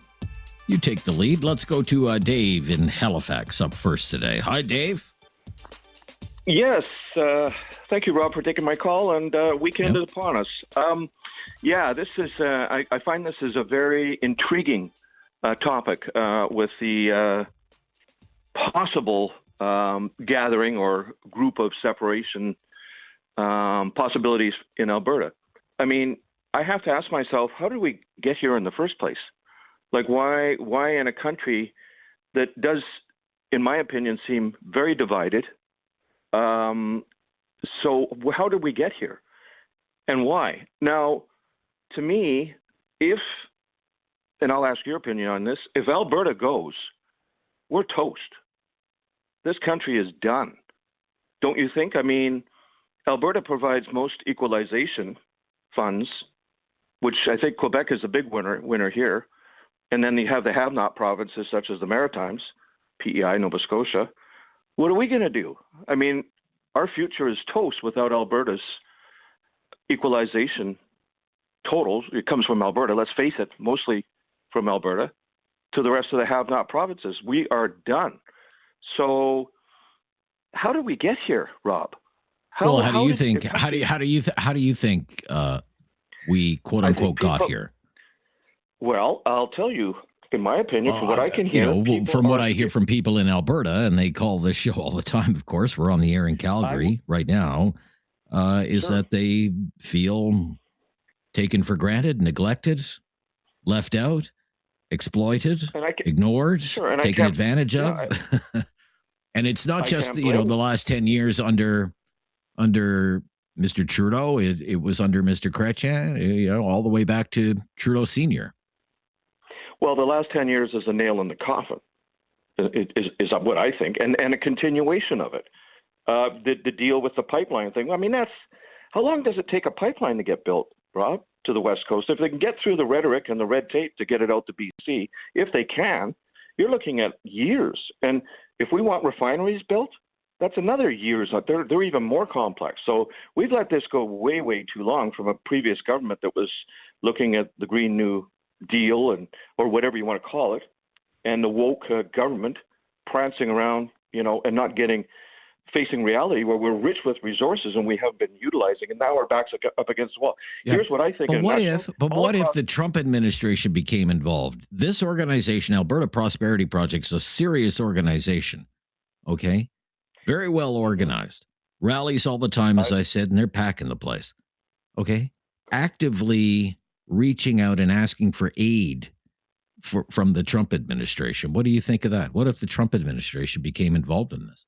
You take the lead. Let's go to Dave in Halifax up first today. Hi, Dave. Yes. Thank you, Rob, for taking my call, and weekend is upon us. This is, I find this is a very intriguing topic with the possible gathering or group of separation possibilities in Alberta. I mean, I have to ask myself, how did we get here in the first place? Like, why in a country that does, in my opinion, seem very divided? So how did we get here? And why? Now, to me, and I'll ask your opinion on this, if Alberta goes, we're toast. This country is done. Don't you think? I mean, Alberta provides most equalization funds, which I think Quebec is a big winner here. And then you have the have-not provinces such as the Maritimes, PEI, Nova Scotia. What are we going to do? I mean, our future is toast without Alberta's equalization totals. It comes from Alberta, let's face it, mostly from Alberta, to the rest of the have-not provinces. We are done. So how did we get here, Rob? How do you think we quote unquote got here? Well, I'll tell you, in my opinion, from what I can hear, from what I hear from people in Alberta, and they call this show all the time, of course, we're on the air in Calgary right now, is that they feel taken for granted, neglected, left out, exploited, ignored, taken advantage of. And it's not just, the last 10 years under Mr. Trudeau. It was under Mr. Chrétien, all the way back to Trudeau Sr. Well, the last 10 years is a nail in the coffin, is what I think, and a continuation of it. The deal with the pipeline thing. I mean, how long does it take a pipeline to get built, Rob, to the West Coast? If they can get through the rhetoric and the red tape to get it out to BC, if they can, you're looking at years. And if we want refineries built, that's another years. They're even more complex. So we've let this go way, way too long from a previous government that was looking at the Green New Deal or whatever you want to call it, and the woke government prancing around, and not facing reality where we're rich with resources and we haven't been utilizing, and now our backs up against the wall. Yeah. Here's what I think. But what if the Trump administration became involved? This organization, Alberta Prosperity Project, is a serious organization. Okay, very well organized, rallies all the time, as I said, and they're packing the place. Okay, actively reaching out and asking for aid from the Trump administration. What do you think of that? What if the Trump administration became involved in this?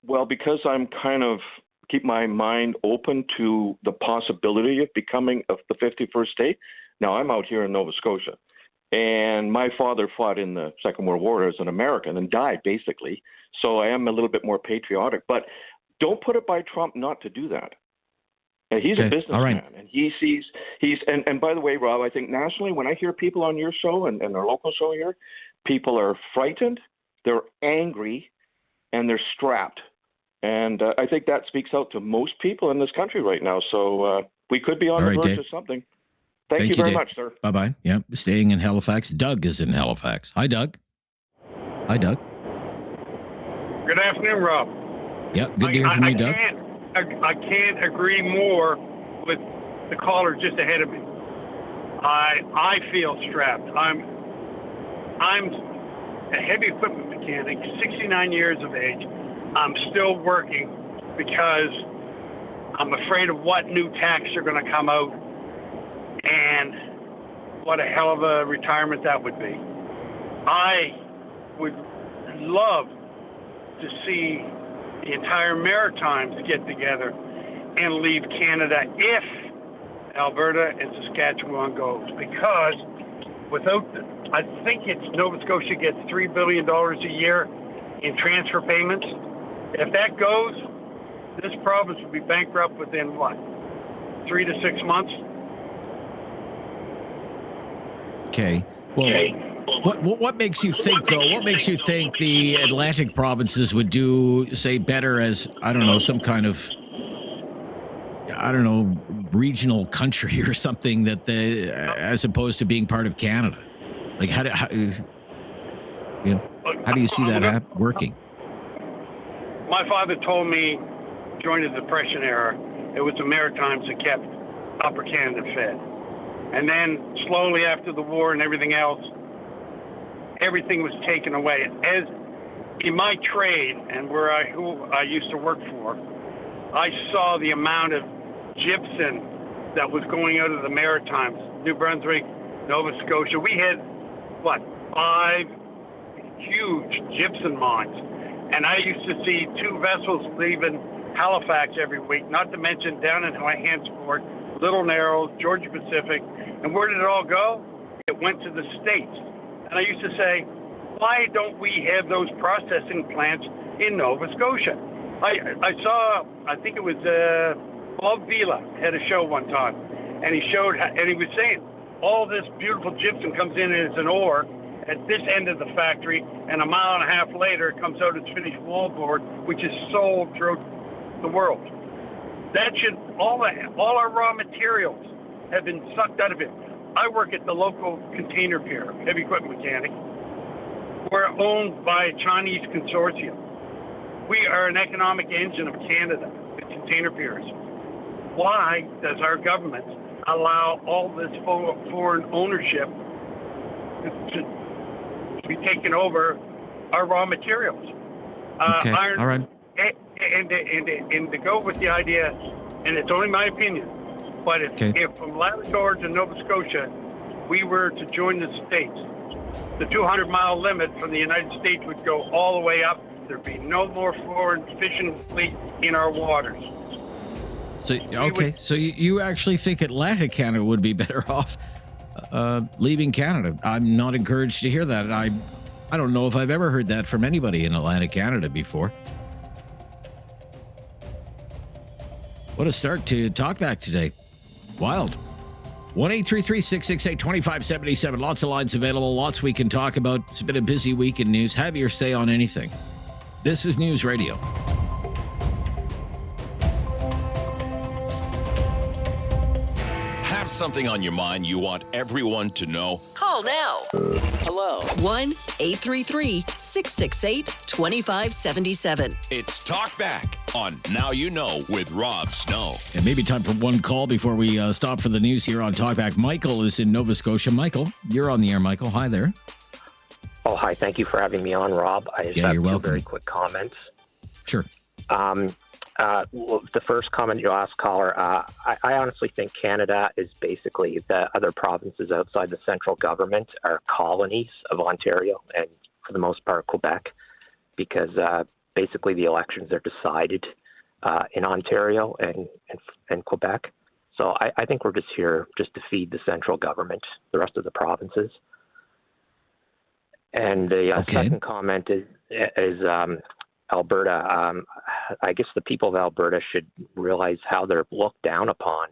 Well, because I'm kind of keep my mind open to the possibility of becoming of the 51st state. Now, I'm out here in Nova Scotia, and my father fought in the Second World War as an American and died, basically. So I am a little bit more patriotic. But don't put it by Trump not to do that. And he's a businessman, and and by the way, Rob, I think nationally, when I hear people on your show and our local show here, people are frightened, they're angry, and they're strapped. And I think that speaks out to most people in this country right now. So we could be on the verge of something. Thank you very much, sir. Bye-bye. Yeah, staying in Halifax. Doug is in Halifax. Hi, Doug. Hi, Doug. Good afternoon, Rob. Yeah, good to hear from you, Doug. I can't agree more with the caller just ahead of me. I feel strapped. I'm a heavy equipment mechanic, 69 years of age. I'm still working because I'm afraid of what new taxes are going to come out and what a hell of a retirement that would be. I would love to see the entire Maritimes get together and leave Canada if Alberta and Saskatchewan goes, because I think it's Nova Scotia gets $3 billion a year in transfer payments. If that goes, this province will be bankrupt within 3 to 6 months? Okay. Well, what makes you think, though? What makes you think the Atlantic provinces would do, say, better as, I don't know, some kind of, regional country or something as opposed to being part of Canada? Like, how do you see that working? My father told me during the Depression era, it was the Maritimes that kept Upper Canada fed. And then slowly after the war and everything else, everything was taken away. As in my trade and who I used to work for, I saw the amount of gypsum that was going out of the Maritimes, New Brunswick, Nova Scotia. We had, 5 huge gypsum mines. And I used to see 2 vessels leaving Halifax every week, not to mention down in Hansport, Little Narrows, Georgia Pacific. And where did it all go? It went to the States. And I used to say, why don't we have those processing plants in Nova Scotia? I saw, I think it was Bob Vila had a show one time, and he was saying all this beautiful gypsum comes in as an ore at this end of the factory, and a mile and a half later it comes out as finished wallboard, which is sold throughout the world. That should all our raw materials have been sucked out of it. I work at the local container pier, heavy equipment mechanic. We're owned by a Chinese consortium. We are an economic engine of Canada, the container piers. Why does our government allow all this foreign ownership to be taking over our raw materials? Okay, all right. And to go with the idea, and it's only my opinion, but if from Labrador to Nova Scotia, we were to join the States, the 200-mile limit from the United States would go all the way up. There'd be no more foreign fishing fleet in our waters. So you actually think Atlantic Canada would be better off leaving Canada? I'm not encouraged to hear that. I don't know if I've ever heard that from anybody in Atlantic Canada before. What a start to Talkback today. Wild. 1-833-668-2577. Lots of lines available. Lots we can talk about. It's been a busy week in news. Have your say on anything. This is News Radio. Have something on your mind you want everyone to know? Call now. Hello. 1-833-668-2577. It's Talkback on Now You Know with Rob Snow. And maybe time for one call before we stop for the news here on Talkback. Michael is in Nova Scotia. Michael, you're on the air, Michael. Hi there. Oh, hi. Thank you for having me on, Rob. I just have two very quick comments. Sure. Well, the first comment you asked, caller, I honestly think Canada is basically the other provinces outside the central government are colonies of Ontario and, for the most part, Quebec, because basically the elections are decided in Ontario and Quebec. So I think we're just here just to feed the central government, the rest of the provinces. And the second comment is Alberta. I guess the people of Alberta should realize how they're looked down upon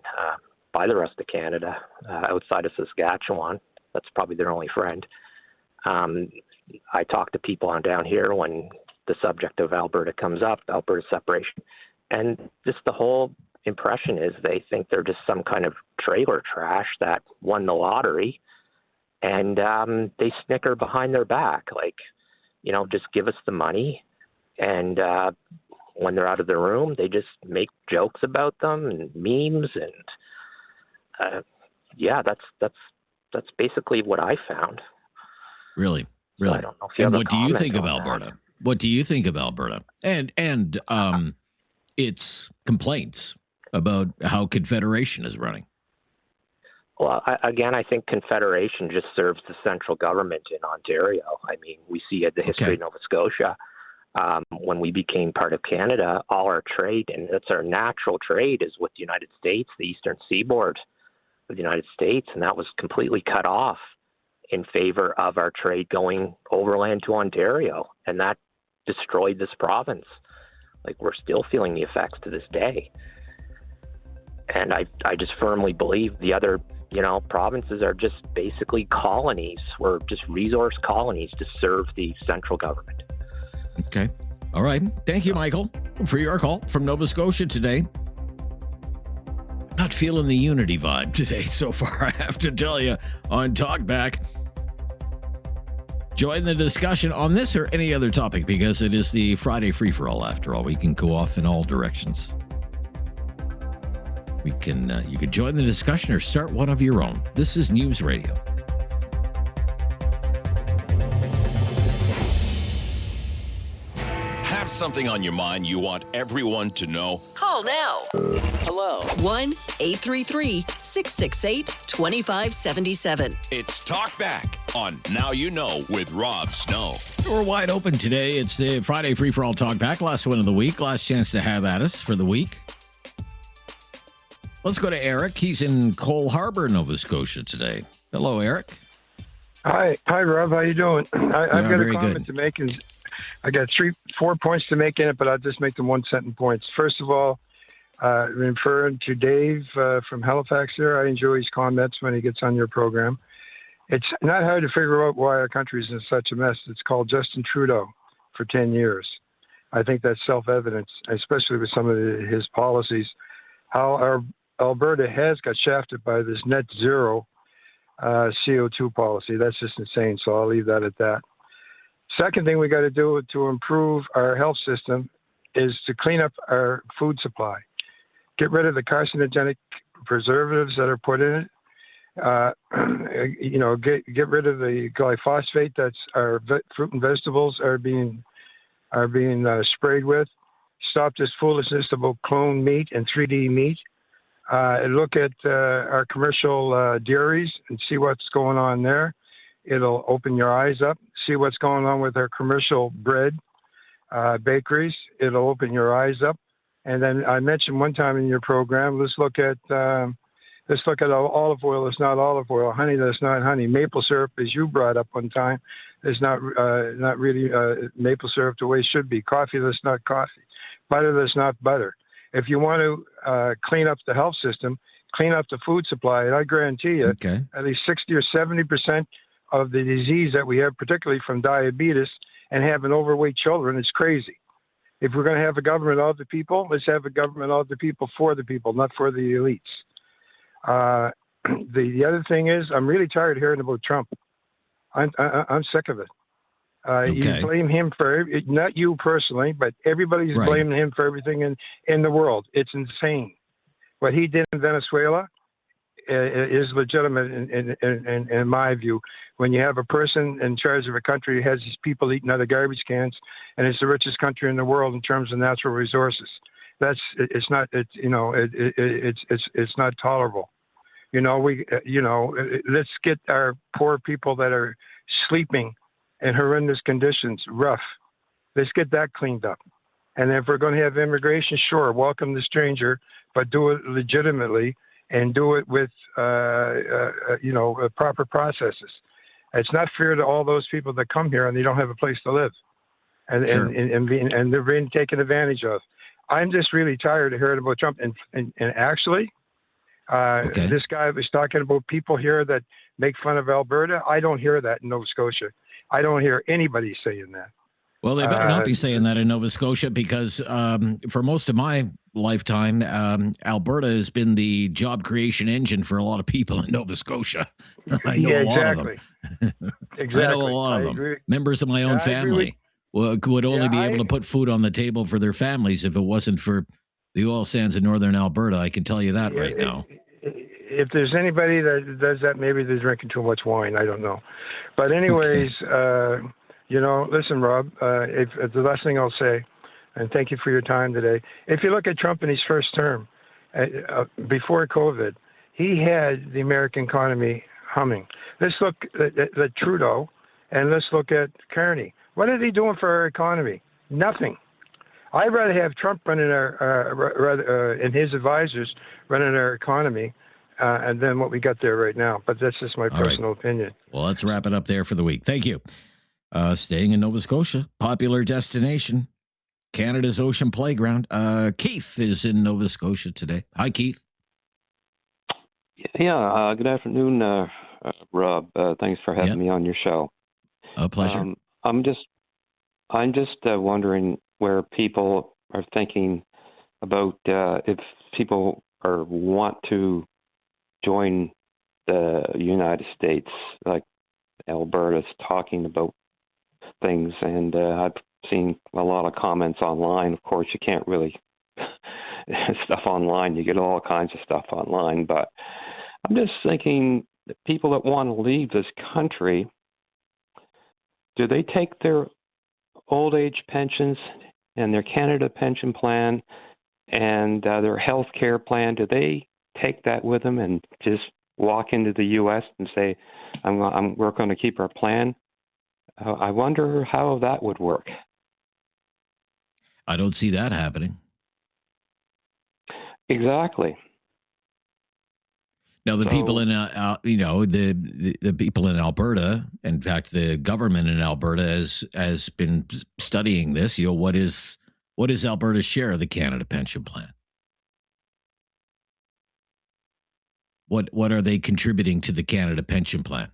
by the rest of Canada, outside of Saskatchewan. That's probably their only friend. I talk to people on down here when the subject of Alberta comes up, Alberta separation, and just the whole impression is they think they're just some kind of trailer trash that won the lottery, and they snicker behind their back, like, just give us the money. And when they're out of the room, they just make jokes about them and memes, and that's basically what I found. Really. So I don't know if you and have what do you think of that. Alberta? What do you think of Alberta? And its complaints about how Confederation is running? Well, I think Confederation just serves the central government in Ontario. I mean, we see the history of Nova Scotia. When we became part of Canada, all our trade, and that's our natural trade, is with the United States, the eastern seaboard of the United States, and that was completely cut off in favor of our trade going overland to Ontario, and that destroyed this province. Like, we're still feeling the effects to this day. And I just firmly believe the other, provinces are just basically colonies. We're just resource colonies to serve the central government. Okay. All right. Thank you, Michael, for your call from Nova Scotia today. Not feeling the unity vibe today so far, I have to tell you, on Talkback. Join the discussion on this or any other topic, because it is the Friday free-for-all after all. We can go off in all directions. You can join the discussion or start one of your own. This is News Radio. something on your mind you want everyone to know? Call now. Hello. 1-833-668-2577. It's Talkback on Now You Know with Rob Snow. We're wide open today. It's the Friday Free-for-All Talkback. Last one of the week. Last chance to have at us for the week. Let's go to Eric. He's in Cole Harbour, Nova Scotia today. Hello, Eric. Hi, Rob. How you doing? I've got a comment good. to make. And I got 4 points to make in it, but I'll just make them one-sentence points. First of all, referring to Dave from Halifax there, I enjoy his comments when he gets on your program. It's not hard to figure out why our country is in such a mess. It's called Justin Trudeau for 10 years. I think that's self-evident, especially with some of his policies. How our Alberta has got shafted by this net zero CO2 policy. That's just insane. So I'll leave that at that. Second thing we got to do to improve our health system is to clean up our food supply. Get rid of the carcinogenic preservatives that are put in it. Get rid of the glyphosate that's our fruit and vegetables are being sprayed with. Stop this foolishness about clone meat and 3D meat. Look at our commercial dairies and see what's going on there. It'll open your eyes up. See what's going on with our commercial bread bakeries. It'll open your eyes up. And then I mentioned one time in your program, let's look at olive oil that's not olive oil, honey that's not honey, maple syrup, as you brought up one time, is not really maple syrup the way it should be. Coffee that's not coffee, butter that's not butter. If you want to clean up the health system, clean up the food supply, and I guarantee you, at least 60 or 70% of the disease that we have, particularly from diabetes and having overweight children, is crazy. If we're going to have a government of the people, let's have a government of the people for the people, not for the elites. The other thing is, I'm really tired of hearing about Trump. I'm sick of it. You blame him for, not you personally, but everybody's blaming him for everything in the world. It's insane. What he did in Venezuela is legitimate in my view. When you have a person in charge of a country who has these people eating out of garbage cans, and it's the richest country in the world in terms of natural resources, it's not tolerable. Let's get our poor people that are sleeping in horrendous conditions rough. Let's get that cleaned up. And if we're going to have immigration, sure, welcome the stranger, but do it legitimately and do it with proper processes. It's not fair to all those people that come here and they don't have a place to live, and they're being taken advantage of. I'm just really tired of hearing about Trump. And actually, this guy was talking about people here that make fun of Alberta. I don't hear that in Nova Scotia. I don't hear anybody saying that. Well, they better not be saying that in Nova Scotia, because for most of my lifetime, Alberta has been the job creation engine for a lot of people in Nova Scotia. I know a lot of them. Exactly. I know a lot of them. Members of my own family would only be able to put food on the table for their families if it wasn't for the oil sands in northern Alberta. I can tell you that right now. If there's anybody that does that, maybe they're drinking too much wine. I don't know. But anyways, listen, Rob, if the last thing I'll say, and thank you for your time today. If you look at Trump in his first term, before COVID, he had the American economy humming. Let's look at Trudeau, and let's look at Carney. What are they doing for our economy? Nothing. I'd rather have Trump running and his advisors running our economy and then what we got there right now. But that's just my personal opinion. Well, let's wrap it up there for the week. Thank you. Staying in Nova Scotia, popular destination, Canada's ocean playground. Keith is in Nova Scotia today. Hi, Keith. Yeah. Good afternoon, Rob. Thanks for having me on your show. A pleasure. I'm just wondering where people are thinking about if people want to join the United States, like Alberta's talking about things, and I've seen a lot of comments online. Of course, you can't really stuff online. You get all kinds of stuff online, but I'm just thinking that people that want to leave this country, do they take their old age pensions and their Canada pension plan and their health care plan, do they take that with them and just walk into the U.S. and say, we're going to keep our plan? I wonder how that would work. I don't see that happening. Exactly. Now, the people in, the people in Alberta, in fact, the government in Alberta has been studying this. What is Alberta's share of the Canada pension plan? What are they contributing to the Canada pension plan?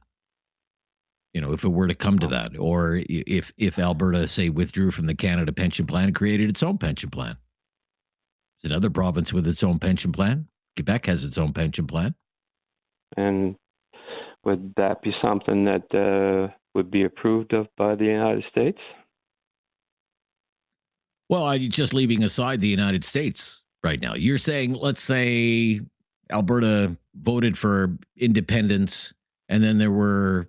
If it were to come to that, or if Alberta, say, withdrew from the Canada pension plan and created its own pension plan. There's another province with its own pension plan. Quebec has its own pension plan. And would that be something that would be approved of by the United States? Well, I'm just leaving aside the United States right now. You're saying, let's say Alberta voted for independence, and then there were,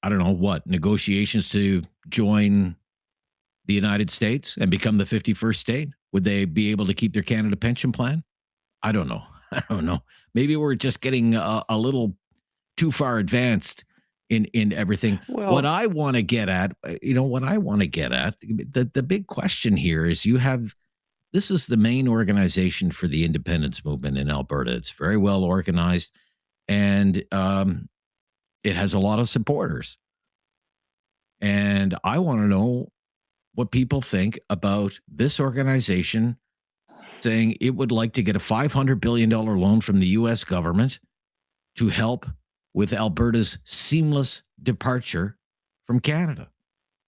I don't know negotiations to join the United States and become the 51st state. Would they be able to keep their Canada pension plan? I don't know. Maybe we're just getting a little too far advanced in everything. Well, what I want to get at, the big question here is this is the main organization for the independence movement in Alberta. It's very well organized, and it has a lot of supporters. And I want to know what people think about this organization saying it would like to get a $500 billion loan from the U.S. government to help with Alberta's seamless departure from Canada,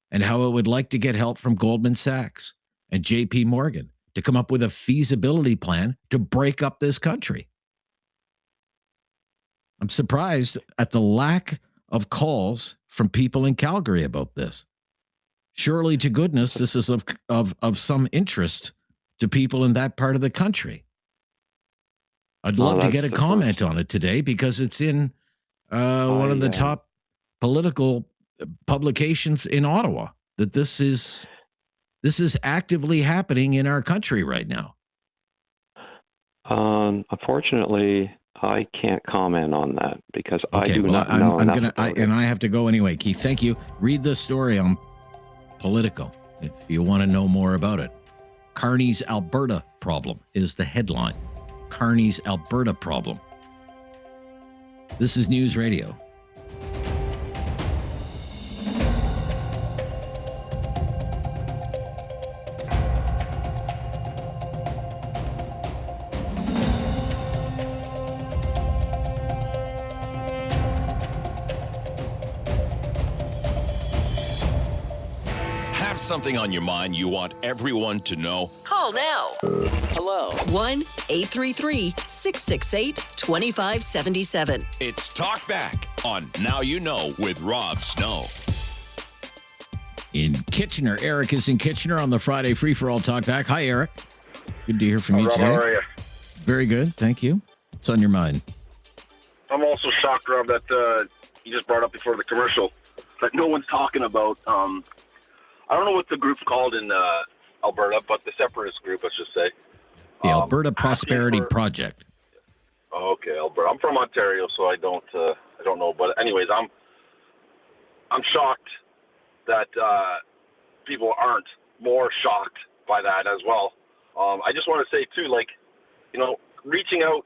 and how it would like to get help from Goldman Sachs and J.P. Morgan to come up with a feasibility plan to break up this country. I'm surprised at the lack of calls from people in Calgary about this. Surely to goodness, this is of some interest to people in that part of the country. I'd love to get a comment on it today, because it's in one of the top political publications in Ottawa, that this is actively happening in our country right now. Unfortunately, I can't comment on that because Okay, I do not know enough about it. And I have to go anyway. Keith, thank you. Read the story on Politico if you want to know more about it. Carney's Alberta problem is the headline. Carney's Alberta problem. This is News Radio. Something on your mind you want everyone to know? Call now. Hello. 1-833-668-2577. It's Talkback on Now You Know with Rob Snow. In Kitchener, Eric is in Kitchener on the Friday Free for All Talkback. Hi, Eric. Good to hear from you Rob, today. how are you? Very good, thank you. What's on your mind? I'm also shocked, Rob, that you just brought up before the commercial that no one's talking about. I don't know what the group's called in Alberta, but the separatist group, let's just say. The Alberta Prosperity Project. Oh, okay, Alberta. I'm from Ontario, so I don't know. But anyways, I'm shocked that people aren't more shocked by that as well. I just want to say too, reaching out.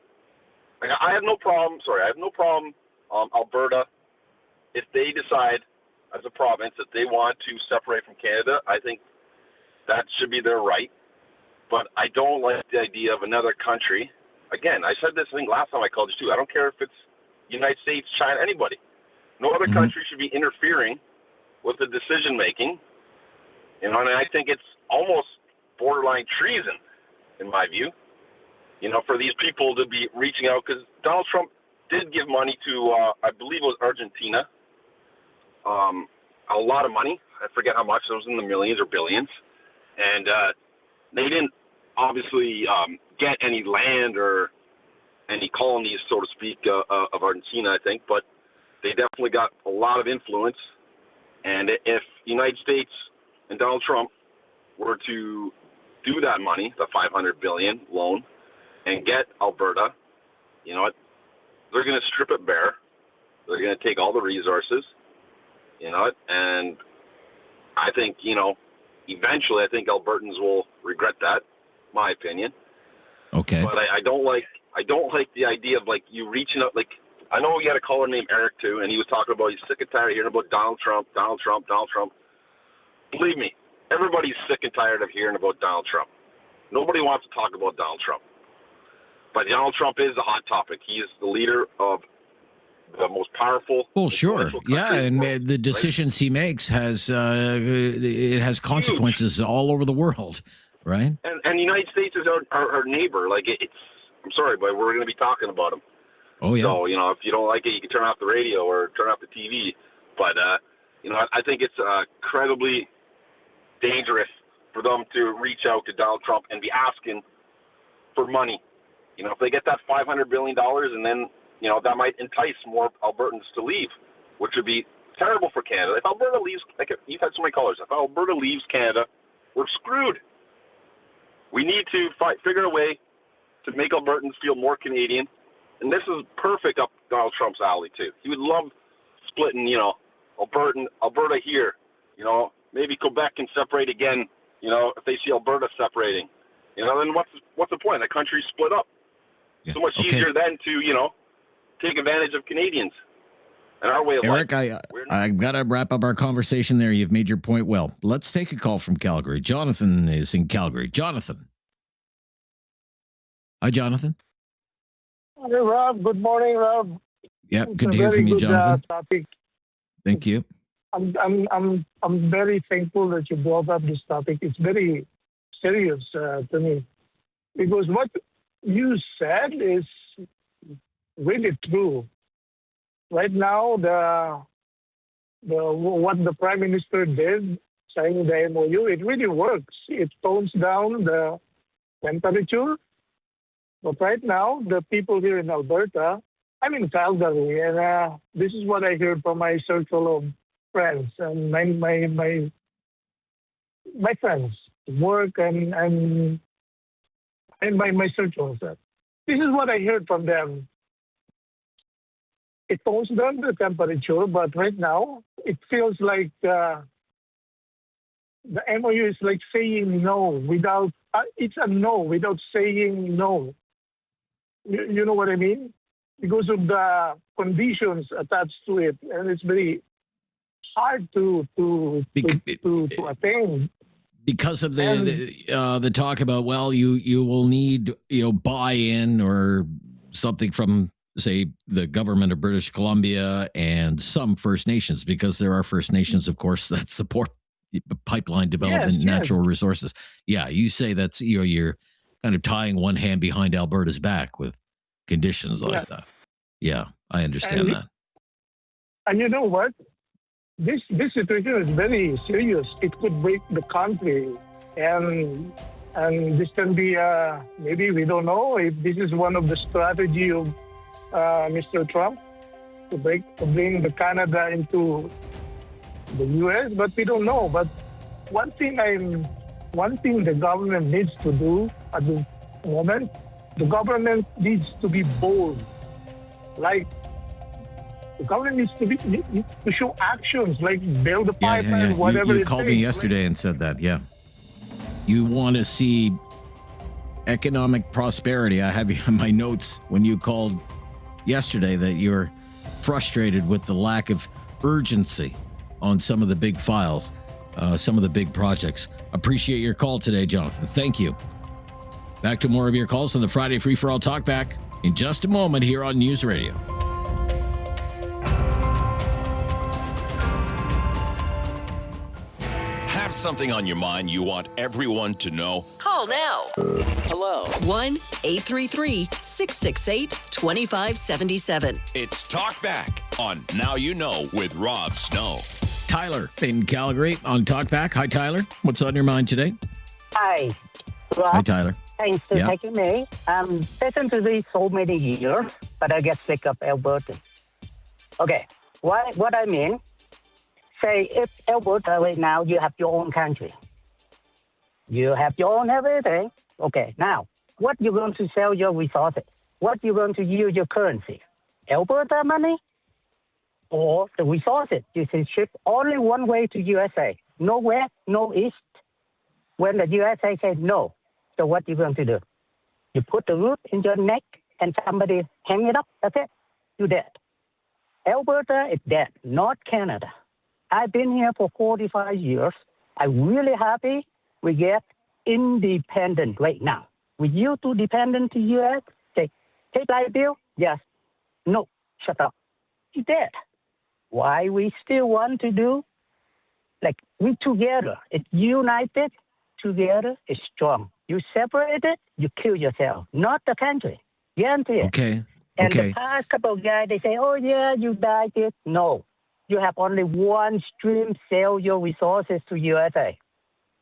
I have no problem. Alberta, if they decide as a province that they want to separate from Canada, I think that should be their right. But I don't like the idea of another country. Again, I said this thing last time I called you too. I don't care if it's United States, China, anybody. No other country should be interfering with the decision making. And I think it's almost borderline treason, in my view. For these people to be reaching out, because Donald Trump did give money to, I believe it was Argentina. A lot of money. I forget how much. It was in the millions or billions. And they didn't obviously get any land or any colonies, so to speak, of Argentina, I think. But they definitely got a lot of influence. And if the United States and Donald Trump were to do that money, the $500 billion loan, and get Alberta, you know what? They're going to strip it bare. They're going to take all the resources, you know what? And I think, you know, eventually I think Albertans will regret that, my opinion. Okay. But I don't like the idea of like you reaching out. Like I know we had a caller named Eric too, and he was talking about he's sick and tired of hearing about Donald Trump. Believe me, everybody's sick and tired of hearing about Donald Trump. Nobody wants to talk about Donald Trump. But Donald Trump is the hot topic. He is the leader of the most powerful. Well, sure, yeah, and the decisions he makes has consequences all over the world, right? And the United States is our neighbor. Like it's, I'm sorry, but we're going to be talking about him. Oh yeah. So you know, if you don't like it, you can turn off the radio or turn off the TV. But you know, I think it's incredibly dangerous for them to reach out to Donald Trump and be asking for money. You know, if they get that $500 billion, and then you know that might entice more Albertans to leave, which would be terrible for Canada. If Alberta leaves, like you've had so many callers, if Alberta leaves Canada, we're screwed. We need to figure a way to make Albertans feel more Canadian. And this is perfect up Donald Trump's alley, too. He would love splitting, you know, Alberta here. You know, maybe Quebec can separate again, you know, if they see Alberta separating. You know, then what's the point? The country's split up. Yeah. So much easier then to, you know, take advantage of Canadians and our way of Eric, life. I've got to wrap up our conversation there. You've made your point well. Let's take a call from Calgary. Jonathan is in Calgary. Jonathan. Hi, Jonathan. Hey, Rob. Good morning, Rob. Yeah, It's good to a hear very from you, good, Jonathan. Topic. Thank you. I'm very thankful that you brought up this topic. It's very serious to me because what you said is really true. Right now, what the Prime Minister did, signing the MOU, it really works. It tones down the temperature. But right now, the people here in Alberta, I'm in Calgary, and this is what I heard from my circle of friends and my friends, work and my circles. This is what I heard from them. It tones down the temperature, but right now it feels like the MOU is like saying no without. It's a no without saying no. You know what I mean? Because of the conditions attached to it, and it's very hard to attain. Because of the talk about, well, you will need, you know, buy-in or something from, say, the government of British Columbia and some First Nations, because there are First Nations, of course, that support pipeline development, natural resources. Yeah, you say that's, you know, you're kind of tying one hand behind Alberta's back with conditions like that. Yeah, I understand that. And you know what? This situation is very serious. It could break the country, and this can be maybe we don't know if this is one of the strategy of Mr. Trump to bring the Canada into the U.S. But we don't know. But one thing the government needs to do at the moment, the government needs to be bold. Like the government needs to show actions, like build a pipeline, whatever. You called me yesterday and said that. Yeah, you want to see economic prosperity. I have you in my notes when you called yesterday that you're frustrated with the lack of urgency on some of the big files, some of the big projects. Appreciate your call today, Jonathan. Thank you. Back to more of your calls on the Friday Free for All Talkback in just a moment here on News Radio. Have something on your mind you want everyone to know? Call now. Hello. 1-833-668-2577. It's Talkback on Now You Know with Rob Snow. Tyler in Calgary on Talkback. Hi, Tyler. What's on your mind today? Hi, Rob. Hi, Tyler. Thanks for taking me. Listen to this so many years, but I get sick of Alberta. Okay, what I mean, say if Alberta right now, you have your own country. You have your own everything. Okay, now, what you going to sell your resources? What you going to use your currency? Alberta money or the resources? You can ship only one way to USA. No west, no east. When the USA says no, so what you going to do? You put the root in your neck and somebody hang it up. That's it. You're dead. Alberta is dead, not Canada. I've been here for 45 years. I'm really happy we get independent right now. We used to dependent to U.S. Say, take light bill? Yes. No. Shut up. You're dead. Why we still want to do? Like, we together. It's united. Together is strong. You separate it, you kill yourself, not the country. Guarantee it. Okay. And the past couple of guys, they say, oh, yeah, you died it. No. You have only one stream, sell your resources to USA.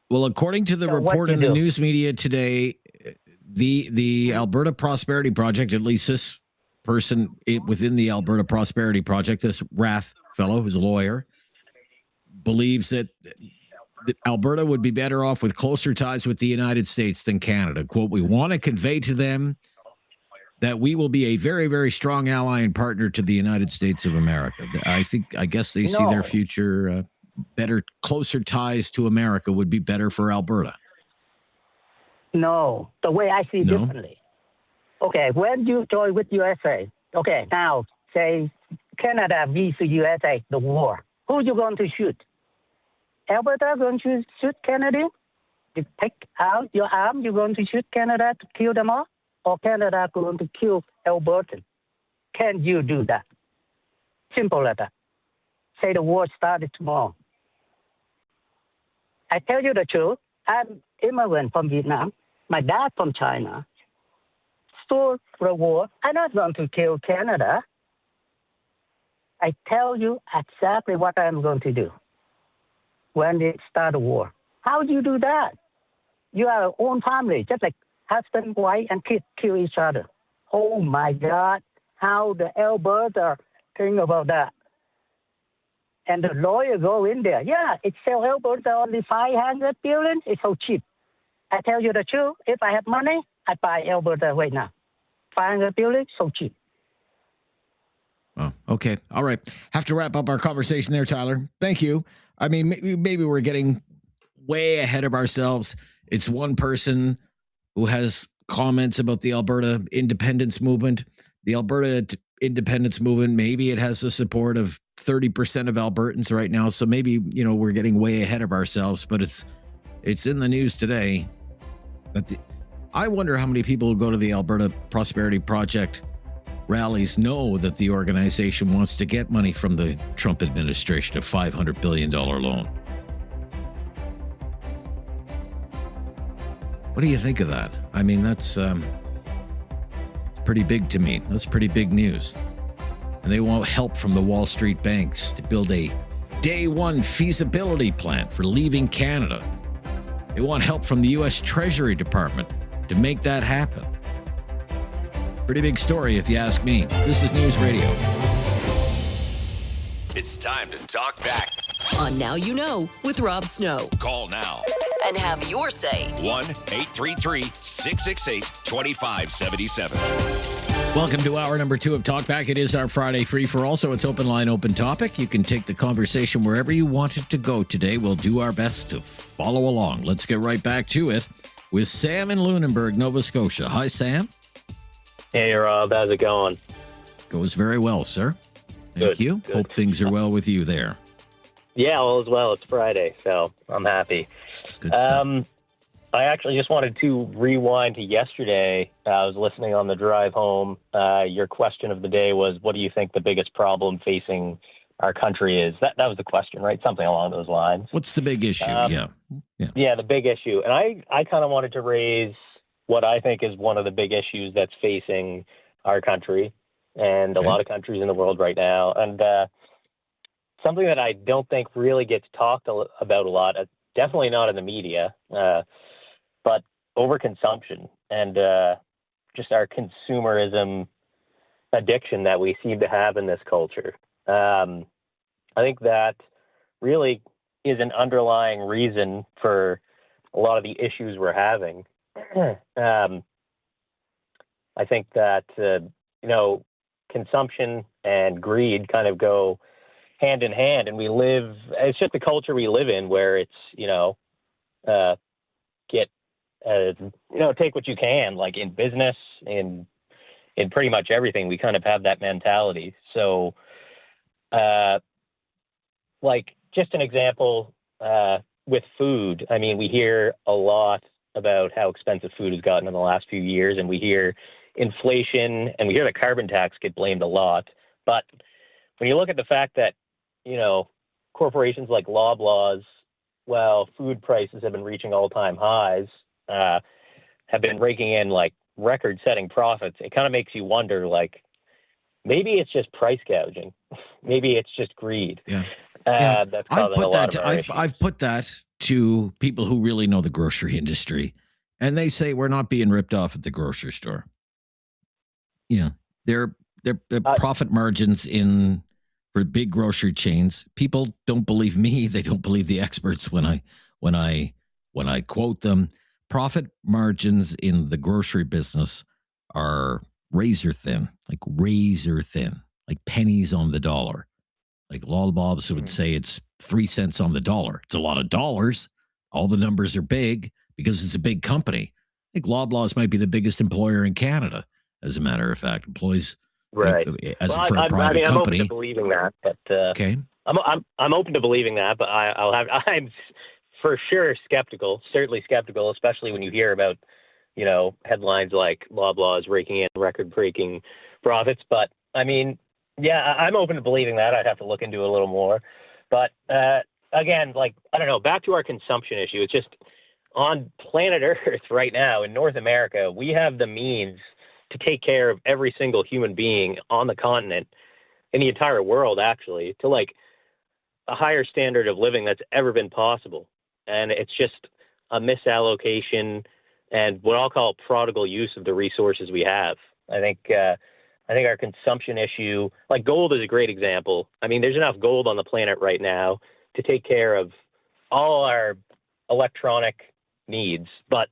Well, according to the So report what in you the do? news media today, the Alberta Prosperity Project, at least this person within the Alberta Prosperity Project, this Rath fellow who's a lawyer, believes that Alberta would be better off with closer ties with the United States than Canada. Quote, we want to convey to them that we will be a very, very strong ally and partner to the United States of America. I guess they see their future better, closer ties to America would be better for Alberta. No, the way I see differently. Okay, when you join with USA, okay, now say Canada vs. USA, the war. Who you going to shoot? Alberta going to shoot Canada? You take out your arm, you're going to shoot Canada to kill them all? Or Canada going to kill Alberta? Can you do that? Simple as that. Say the war started tomorrow. I tell you the truth. I'm immigrant from Vietnam. My dad from China. Start the war. I'm not going to kill Canada. I tell you exactly what I'm going to do when they start a war. How do you do that? You are your own family, just like husband, wife, and kids kill each other. Oh, my God. How the Alberta think about that? And the lawyer go in there. Yeah, it sell Alberta only $500 billion. It's so cheap. I tell you the truth. If I have money, I buy Alberta right now. $500 billion, so cheap. Oh, okay. All right. Have to wrap up our conversation there, Tyler. Thank you. I mean, maybe we're getting way ahead of ourselves. It's one person who has comments about the Alberta independence movement. The Alberta independence movement, maybe it has the support of 30% of Albertans right now. So maybe, we're getting way ahead of ourselves, but it's in the news today. But I wonder how many people who go to the Alberta Prosperity Project rallies know that the organization wants to get money from the Trump administration, a $500 billion loan. What do you think of that? I mean, that's it's pretty big to me. That's pretty big news. And they want help from the Wall Street banks to build a day one feasibility plan for leaving Canada. They want help from the U.S. Treasury Department to make that happen. Pretty big story, if you ask me. This is News Radio. It's time to talk back. On Now You Know with Rob Snow. Call now. And have your say. 1-833-668-2577. Welcome to hour number 2 of Talkback. It is our Friday free for all, so it's open line, open topic. You can take the conversation wherever you want it to go today. We'll do our best to follow along. Let's get right back to it with Sam in Lunenburg, Nova Scotia. Hi, Sam. Hey, Rob. How's it going? Goes very well, sir. Thank you. Good. Hope things are well with you there. Yeah, all is well. It's Friday, so I'm happy. Good stuff. I actually just wanted to rewind to yesterday. I was listening on the drive home. Your question of the day was, what do you think the biggest problem facing our country is? That was the question, right? Something along those lines. What's the big issue? Yeah, the big issue. And I kind of wanted to raise what I think is one of the big issues that's facing our country and a lot of countries in the world right now. And something that I don't think really gets talked about a lot, definitely not in the media, but overconsumption and just our consumerism addiction that we seem to have in this culture. I think that really is an underlying reason for a a lot of the issues we're having. I think that, consumption and greed kind of go hand in hand, and it's just the culture we live in where it's, take what you can, like in business, in pretty much everything. We kind of have that mentality. So, just an example, with food, I mean, we hear a lot about how expensive food has gotten in the last few years, and we hear inflation, and we hear the carbon tax get blamed a lot. But when you look at the fact that, corporations like Loblaws, food prices have been reaching all-time highs, have been raking in like record-setting profits, it kind of makes you wonder, like, maybe it's just price gouging. Maybe it's just greed. Yeah. That's causing a lot of our issues. I've put that to people who really know the grocery industry, and they say we're not being ripped off at the grocery store. Yeah, their profit margins for big grocery chains. People don't believe me; they don't believe the experts when I quote them. Profit margins in the grocery business are razor thin, like pennies on the dollar. Like Lolbobs would say it's 3 cents on the dollar. It's a lot of dollars. All the numbers are big because it's a big company. I think Loblaws might be the biggest employer in Canada, as a matter of fact. Employs right for a private company. I'm open to believing that, but okay. I'm open to believing that, but I'm for sure skeptical. Certainly skeptical, especially when you hear about headlines like Loblaws raking in record-breaking profits. But I mean, yeah, I'm open to believing that. I'd have to look into it a little more. But again, like, I don't know, back to our consumption issue. It's just on planet Earth right now in North America, we have the means to take care of every single human being on the continent, in the entire world, actually, to like a higher standard of living that's ever been possible. And it's just a misallocation and what I'll call prodigal use of the resources we have. I think our consumption issue, like gold is a great example. I mean, there's enough gold on the planet right now to take care of all our electronic needs. But,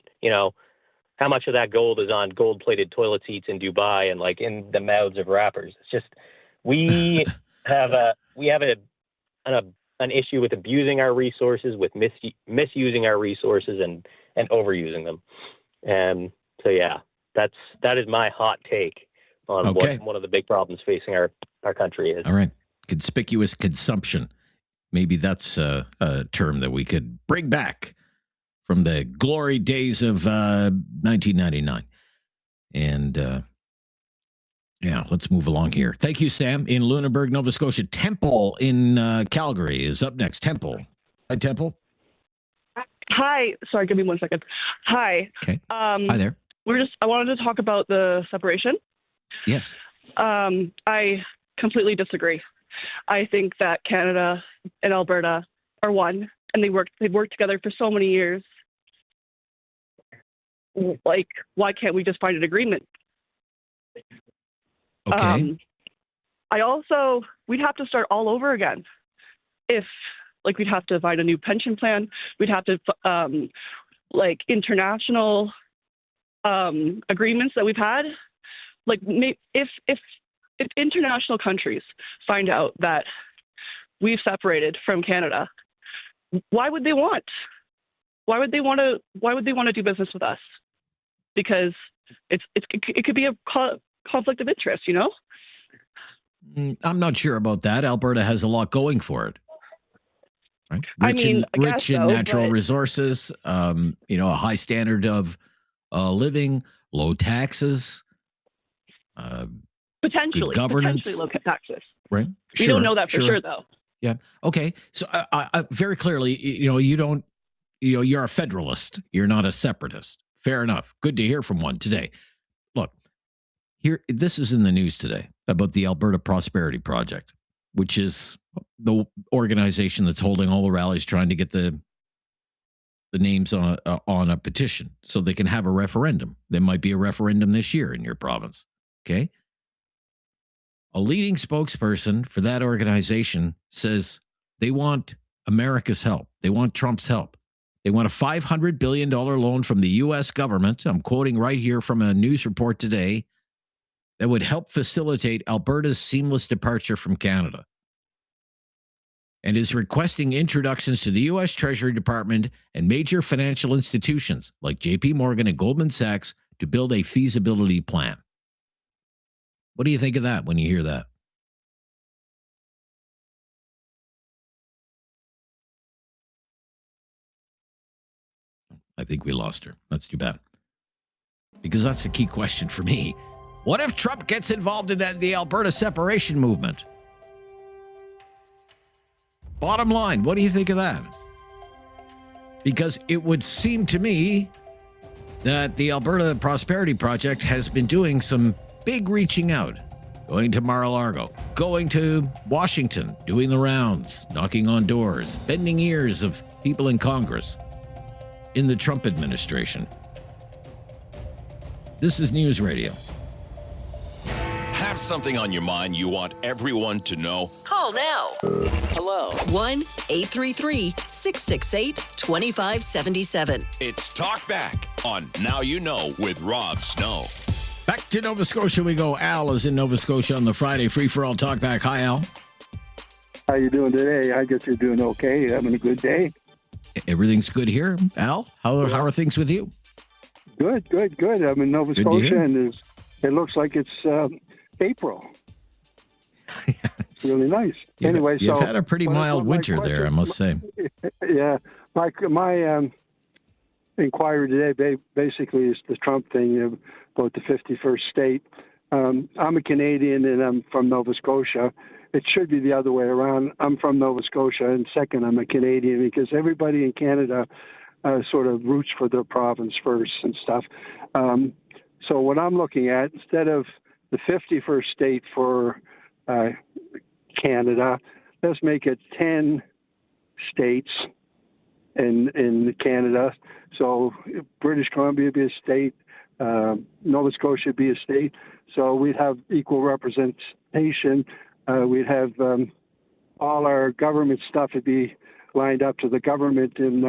how much of that gold is on gold-plated toilet seats in Dubai and like in the mouths of rappers? It's just, we have an issue with abusing our resources, with misusing our resources and overusing them. And so, yeah, that is my hot take on what one of the big problems facing our country is. All right. Conspicuous consumption. Maybe that's a term that we could bring back from the glory days of 1999. And let's move along here. Thank you, Sam, in Lunenburg, Nova Scotia. Temple in Calgary is up next. Temple. Hi, Temple. Hi. Sorry, give me 1 second. Hi. Okay. Hi there. I wanted to talk about the separation. Yes. I completely disagree. I think that Canada and Alberta are one, and they've worked together for so many years. Like, why can't we just find an agreement? Okay. We'd have to start all over again. We'd have to find a new pension plan. We'd have to, international agreements that we've had. Like, if international countries find out that we've separated from Canada, why would they want to do business with us? Because it could be a conflict of interest, I'm not sure about that. Alberta has a lot going for it. Right? Rich in natural resources, a high standard of living, low taxes, potentially good governance, potentially low taxes. Right? We don't know that for sure, though. Yeah. Okay. So, very clearly, you're a federalist. You're not a separatist. Fair enough. Good to hear from one today. Look, this is in the news today about the Alberta Prosperity Project, which is the organization that's holding all the rallies, trying to get the names on a petition so they can have a referendum. There might be a referendum this year in your province. Okay. A leading spokesperson for that organization says they want America's help. They want Trump's help. They want a $500 billion loan from the U.S. government. I'm quoting right here from a news report today that would help facilitate Alberta's seamless departure from Canada, and is requesting introductions to the U.S. Treasury Department and major financial institutions like J.P. Morgan and Goldman Sachs to build a feasibility plan. What do you think of that when you hear that? I think we lost her. That's too bad. Because that's the key question for me. What if Trump gets involved in the Alberta separation movement? Bottom line, what do you think of that? Because it would seem to me that the Alberta Prosperity Project has been doing some big reaching out, going to Mar-a-Lago, going to Washington, doing the rounds, knocking on doors, bending ears of people in Congress, in the Trump administration. This is News Radio. Have something on your mind you want everyone to know? Call now. Hello. 1-833-668-2577. It's Talkback on Now You Know with Rob Snow. Back to Nova Scotia we go. Al is in Nova Scotia on the Friday free-for-all Talkback. Hi, Al. How you doing today? I guess you're doing okay. Having a good day? Everything's good here. Al, how are things with you? Good. I'm in Nova Scotia, and it looks like it's April. It's really nice. Anyway, you've had a pretty mild winter there, I must say. Yeah. My inquiry today basically is the Trump thing about the 51st state. I'm a Canadian, and I'm from Nova Scotia. It should be the other way around. I'm from Nova Scotia, and second, I'm a Canadian, because everybody in Canada sort of roots for their province first and stuff. So what I'm looking at, instead of the 51st state for Canada, let's make it 10 states in Canada. So British Columbia would be a state, Nova Scotia would be a state. So we'd have equal representation. We'd have all our government stuff would be lined up to the government in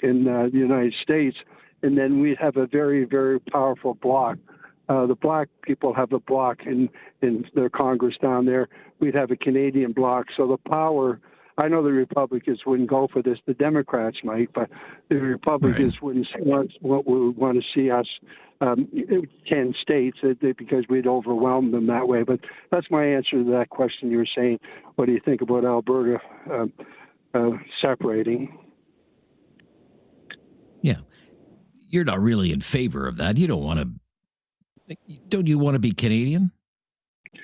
the United States, and then we'd have a very, very powerful bloc. The black people have a bloc in their Congress down there. We'd have a Canadian bloc. So the power, I know the Republicans wouldn't go for this. The Democrats might, but the Republicans wouldn't want what we would want to see us 10 states because we'd overwhelm them that way. But that's my answer to that question you were saying. What do you think about Alberta separating? Yeah. You're not really in favor of that. You don't want to. Don't you want to be Canadian?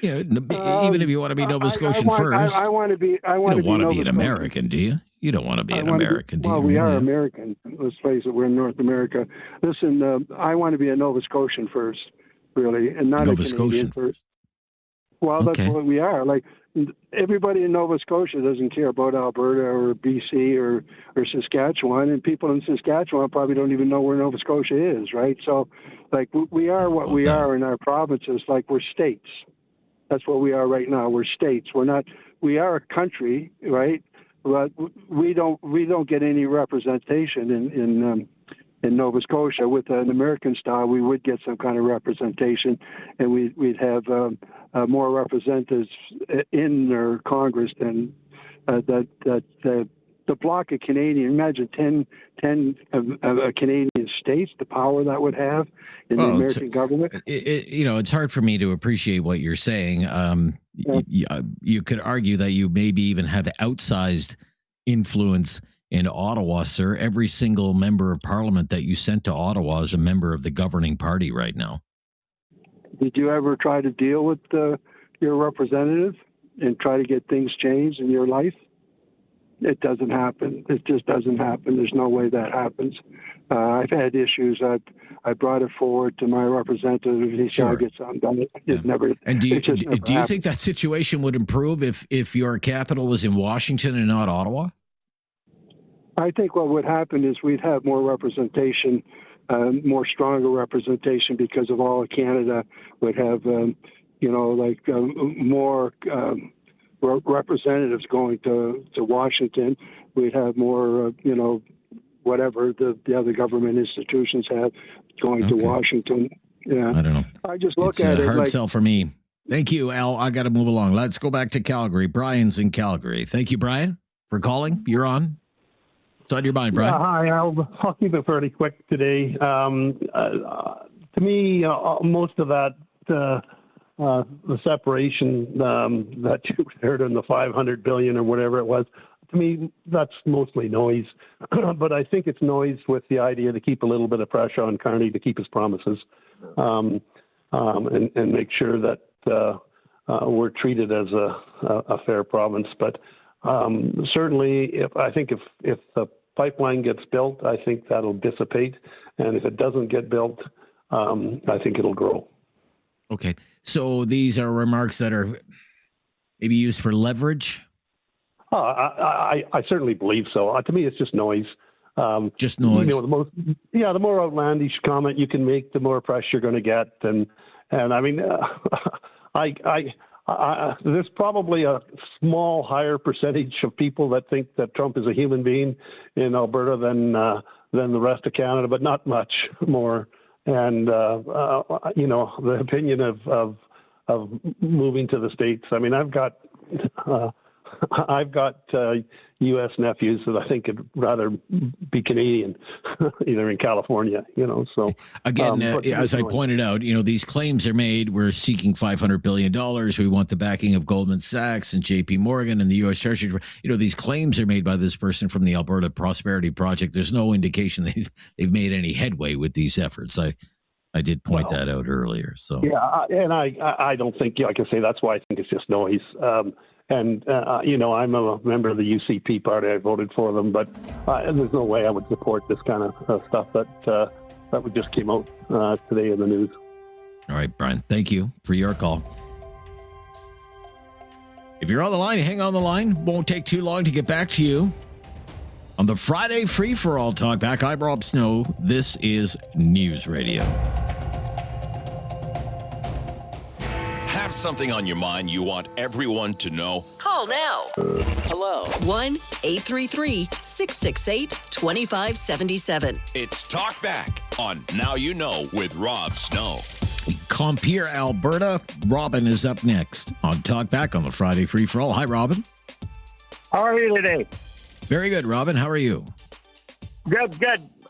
Yeah, even if you want to be Nova Scotian first. I want to be. I want you don't want to be an American, do you? You don't want to be an American, do you? Well, we are American. Let's face it, we're in North America. Listen, I want to be a Nova Scotian first, really, and not Nova a Canadian Scotian first. Well, that's what we are. Like, everybody in Nova Scotia doesn't care about Alberta or BC or Saskatchewan, and people in Saskatchewan probably don't even know where Nova Scotia is, right? So, like, we are what we are in our provinces. Like, we're states. That's what we are right now. We're states. We're not. We are a country, right? But we don't get any representation in Nova Scotia. With an American style, we would get some kind of representation, and we'd have more representatives in their Congress than the bloc of Canadian. Imagine 10 Canadian states, the power that would have in the American government. It's hard for me to appreciate what you're saying. You could argue that you maybe even have outsized influence in Ottawa, sir. Every single member of parliament that you sent to Ottawa is a member of the governing party right now. Did you ever try to deal with your representative and try to get things changed in your life? It doesn't happen. It just doesn't happen. There's no way that happens. I've had issues. I brought it forward to my representative. He said I'll get something done. It never. And do you think that situation would improve if your capital was in Washington and not Ottawa? I think what would happen is we'd have more representation, more stronger representation, because of all of Canada would have, more representatives going to Washington. We'd have more, whatever the other government institutions have going to Washington. Yeah, I don't know. I just look It's at a it hard like sell for me. Thank you, Al. I got to move along. Let's go back to Calgary. Brian's in Calgary. Thank you, Brian, for calling. You're on. What's on your mind, Brian? Yeah, hi, I'll keep it fairly quick today. To me, most of that, the separation that you heard in the $500 billion or whatever it was, to me, that's mostly noise. But I think it's noise with the idea to keep a little bit of pressure on Carney to keep his promises, and make sure that we're treated as a fair province. But certainly, if the pipeline gets built, I think that'll dissipate, and if it doesn't get built, I think it'll grow. Okay, so these are remarks that are maybe used for leverage. I certainly believe so. To me, it's just noise. Just noise. You know, the more outlandish comment you can make, the more press you're going to get. And I mean, there's probably a small higher percentage of people that think that Trump is a human being in Alberta than the rest of Canada, but not much more. And you know, the opinion of moving to the States. I mean, I've got U.S. nephews that I think would rather be Canadian, either in California, you know. So again, as I pointed out, you know, these claims are made. We're seeking $500 billion. We want the backing of Goldman Sachs and J.P. Morgan and the U.S. Treasury. You know, these claims are made by this person from the Alberta Prosperity Project. There's no indication they've made any headway with these efforts. I did point that out earlier. So yeah, and I don't think, like I say, that's why I think it's just noise. You know, I'm a member of the UCP party. I voted for them, but there's no way I would support this kind of stuff that just came out today in the news. All right, Brian, thank you for your call. If you're on the line, hang on the line. Won't take too long to get back to you. On the Friday Free for All Talkback, I'm Rob Snow. This is News Radio. Have something on your mind you want everyone to know? Call now. Hello. 1-833-668-2577. It's Talkback on Now You Know with Rob Snow. Compier, Alberta. Robin is up next on Talkback on the Friday Free for All. Hi, Robin. How are you today? Very good, Robin. How are you? Good.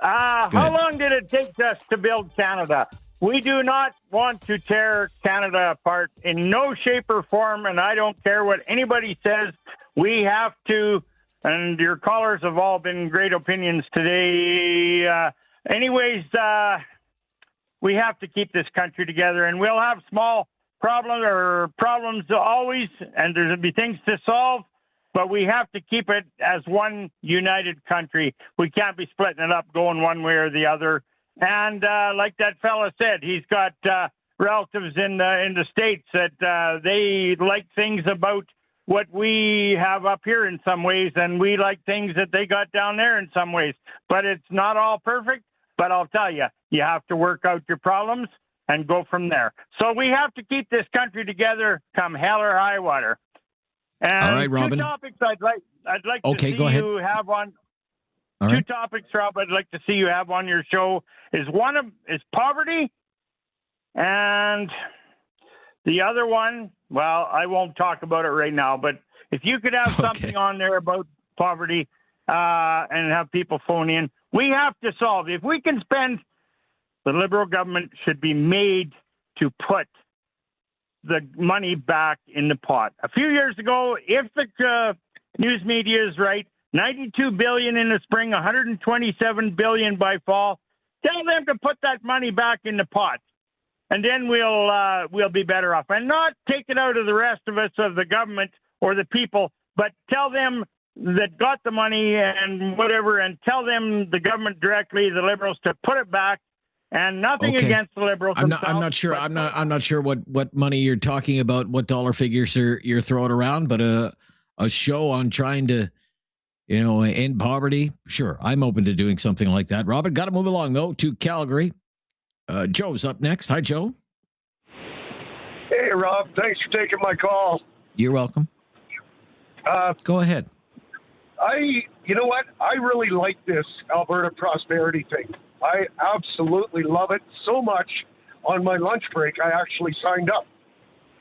How long did it take us to build Canada? We do not want to tear Canada apart in no shape or form, and I don't care what anybody says. We have to, and your callers have all been great opinions today. We have to keep this country together, and we'll have small problems always, and there'll be things to solve. But we have to keep it as one united country. We can't be splitting it up, going one way or the other. And like that fella said, he's got relatives in the States that they like things about what we have up here in some ways, and we like things that they got down there in some ways. But it's not all perfect. But I'll tell you, you have to work out your problems and go from there. So we have to keep this country together come hell or high water. And all right, Robin. Two topics I'd like to see you have on. All two right. topics, Rob, I'd like to see you have on your show is poverty, and the other one, well, I won't talk about it right now, but if you could have something on there about poverty and have people phone in, we have to solve. If we can spend, the Liberal government should be made to put the money back in the pot. A few years ago, if the news media is right, $92 billion in the spring, $127 billion by fall. Tell them to put that money back in the pot, and then we'll be better off. And not take it out of the rest of us, of the government or the people, but tell them that got the money and whatever, and tell them, the government directly, the Liberals, to put it back. And nothing against the Liberals. I'm not sure. I'm not sure what money you're talking about, what dollar figures you're throwing around, but a show on trying to, end poverty. Sure, I'm open to doing something like that. Robin, got to move along though to Calgary. Joe's up next. Hi, Joe. Hey, Rob. Thanks for taking my call. You're welcome. Go ahead. You know what? I really like this Alberta prosperity thing. I absolutely love it so much. On my lunch break, I actually signed up.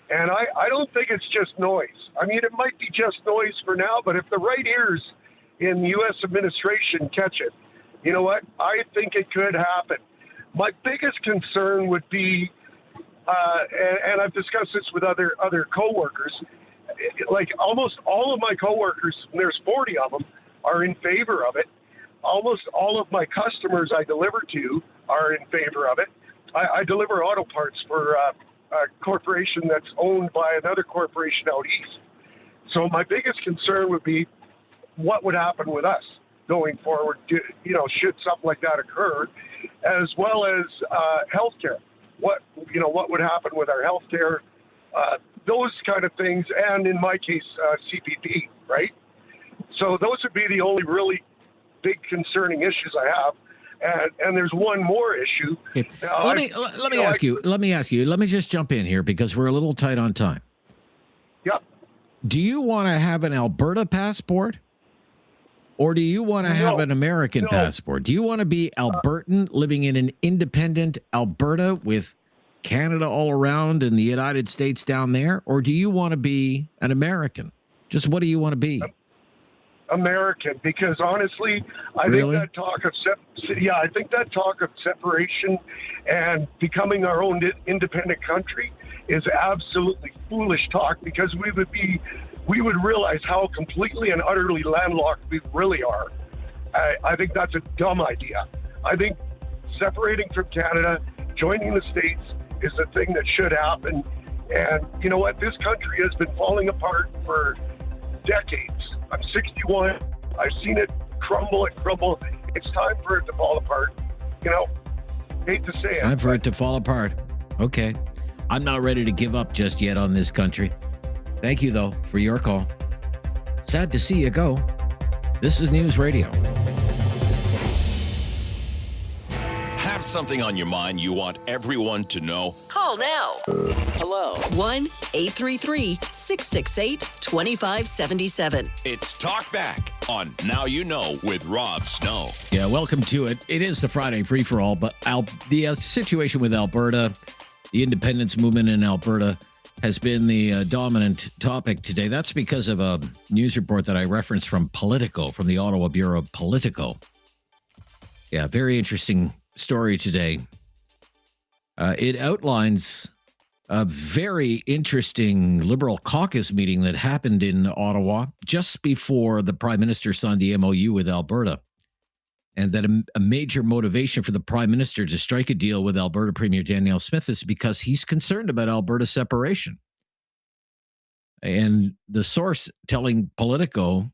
And I don't think it's just noise. I mean, it might be just noise for now, but if the right ears in the U.S. administration catch it, you know what? I think it could happen. My biggest concern would be, and I've discussed this with other coworkers, like almost all of my coworkers, and there's 40 of them, are in favor of it. Almost all of my customers I deliver to are in favor of it. I deliver auto parts for a corporation that's owned by another corporation out east. So my biggest concern would be what would happen with us going forward, should something like that occur, as well as healthcare. What would happen with our healthcare, those kind of things, and in my case, CPP, right? So those would be the only really big concerning issues I have. And there's one more issue. Okay. Let me ask you. Let me just jump in here because we're a little tight on time. Yep. Do you want to have an Alberta passport, or do you want to have an American passport? Do you want to be Albertan living in an independent Alberta with Canada all around and the United States down there, or do you want to be an American? Just what do you want to be? American, because honestly, I think that talk of separation and becoming our own independent country is absolutely foolish talk, because we would realize how completely and utterly landlocked we really are. I think that's a dumb idea. I think separating from Canada, joining the States is the thing that should happen. And you know what? This country has been falling apart for decades. I'm 61. I've seen it crumble and crumble. It's time for it to fall apart. Hate to say it. Time for it to fall apart. Okay. I'm not ready to give up just yet on this country. Thank you, though, for your call. Sad to see you go. This is News Radio. Have something on your mind you want everyone to know? Call now. Hello. 1-833-668-2577. It's Talkback on Now You Know with Rob Snow. Yeah, welcome to it. It is the Friday free-for-all, but the situation with Alberta, the independence movement in Alberta, has been the dominant topic today. That's because of a news report that I referenced from Politico, from the Ottawa Bureau of Politico. Yeah, very interesting story today. It outlines a very interesting Liberal caucus meeting that happened in Ottawa just before the Prime Minister signed the MOU with Alberta, and that a major motivation for the Prime Minister to strike a deal with Alberta Premier Danielle Smith is because he's concerned about Alberta separation. And the source telling Politico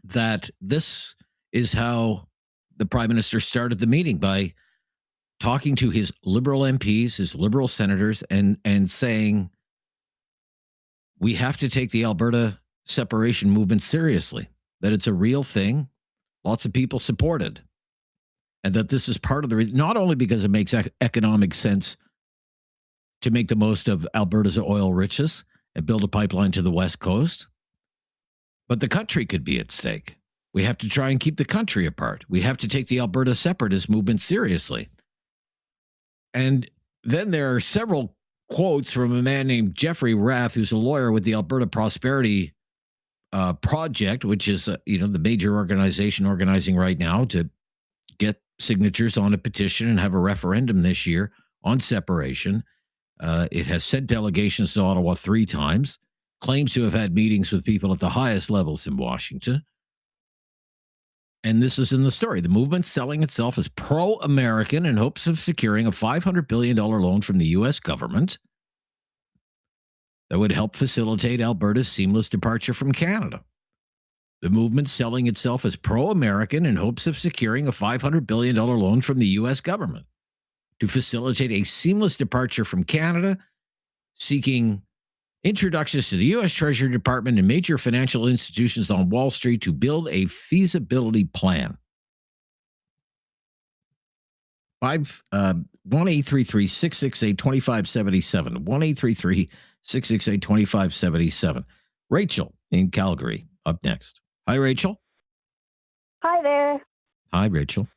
that this is how the Prime Minister started the meeting, by talking to his Liberal MPs, his Liberal senators, and saying, we have to take the Alberta separation movement seriously, that it's a real thing. Lots of people support it. And that this is part of the reason, not only because it makes economic sense to make the most of Alberta's oil riches and build a pipeline to the West Coast, but the country could be at stake. We have to try and keep the country apart. We have to take the Alberta separatist movement seriously. And then there are several quotes from a man named Jeffrey Rath, who's a lawyer with the Alberta Prosperity Project, which is the major organization organizing right now to get signatures on a petition and have a referendum this year on separation. It has sent delegations to Ottawa 3 times, claims to have had meetings with people at the highest levels in Washington. And this is in the story. The movement's selling itself as pro-American in hopes of securing a $500 billion loan from the U.S. government that would help facilitate Alberta's seamless departure from Canada. The movement's selling itself as pro-American in hopes of securing a $500 billion loan from the U.S. government to facilitate a seamless departure from Canada, seeking introductions to the U.S. Treasury Department and major financial institutions on Wall Street to build a feasibility plan. 1-833-668-2577. 1-833-668-2577. Rachel in Calgary, up next. Hi, Rachel. Hi there. Hi, Rachel.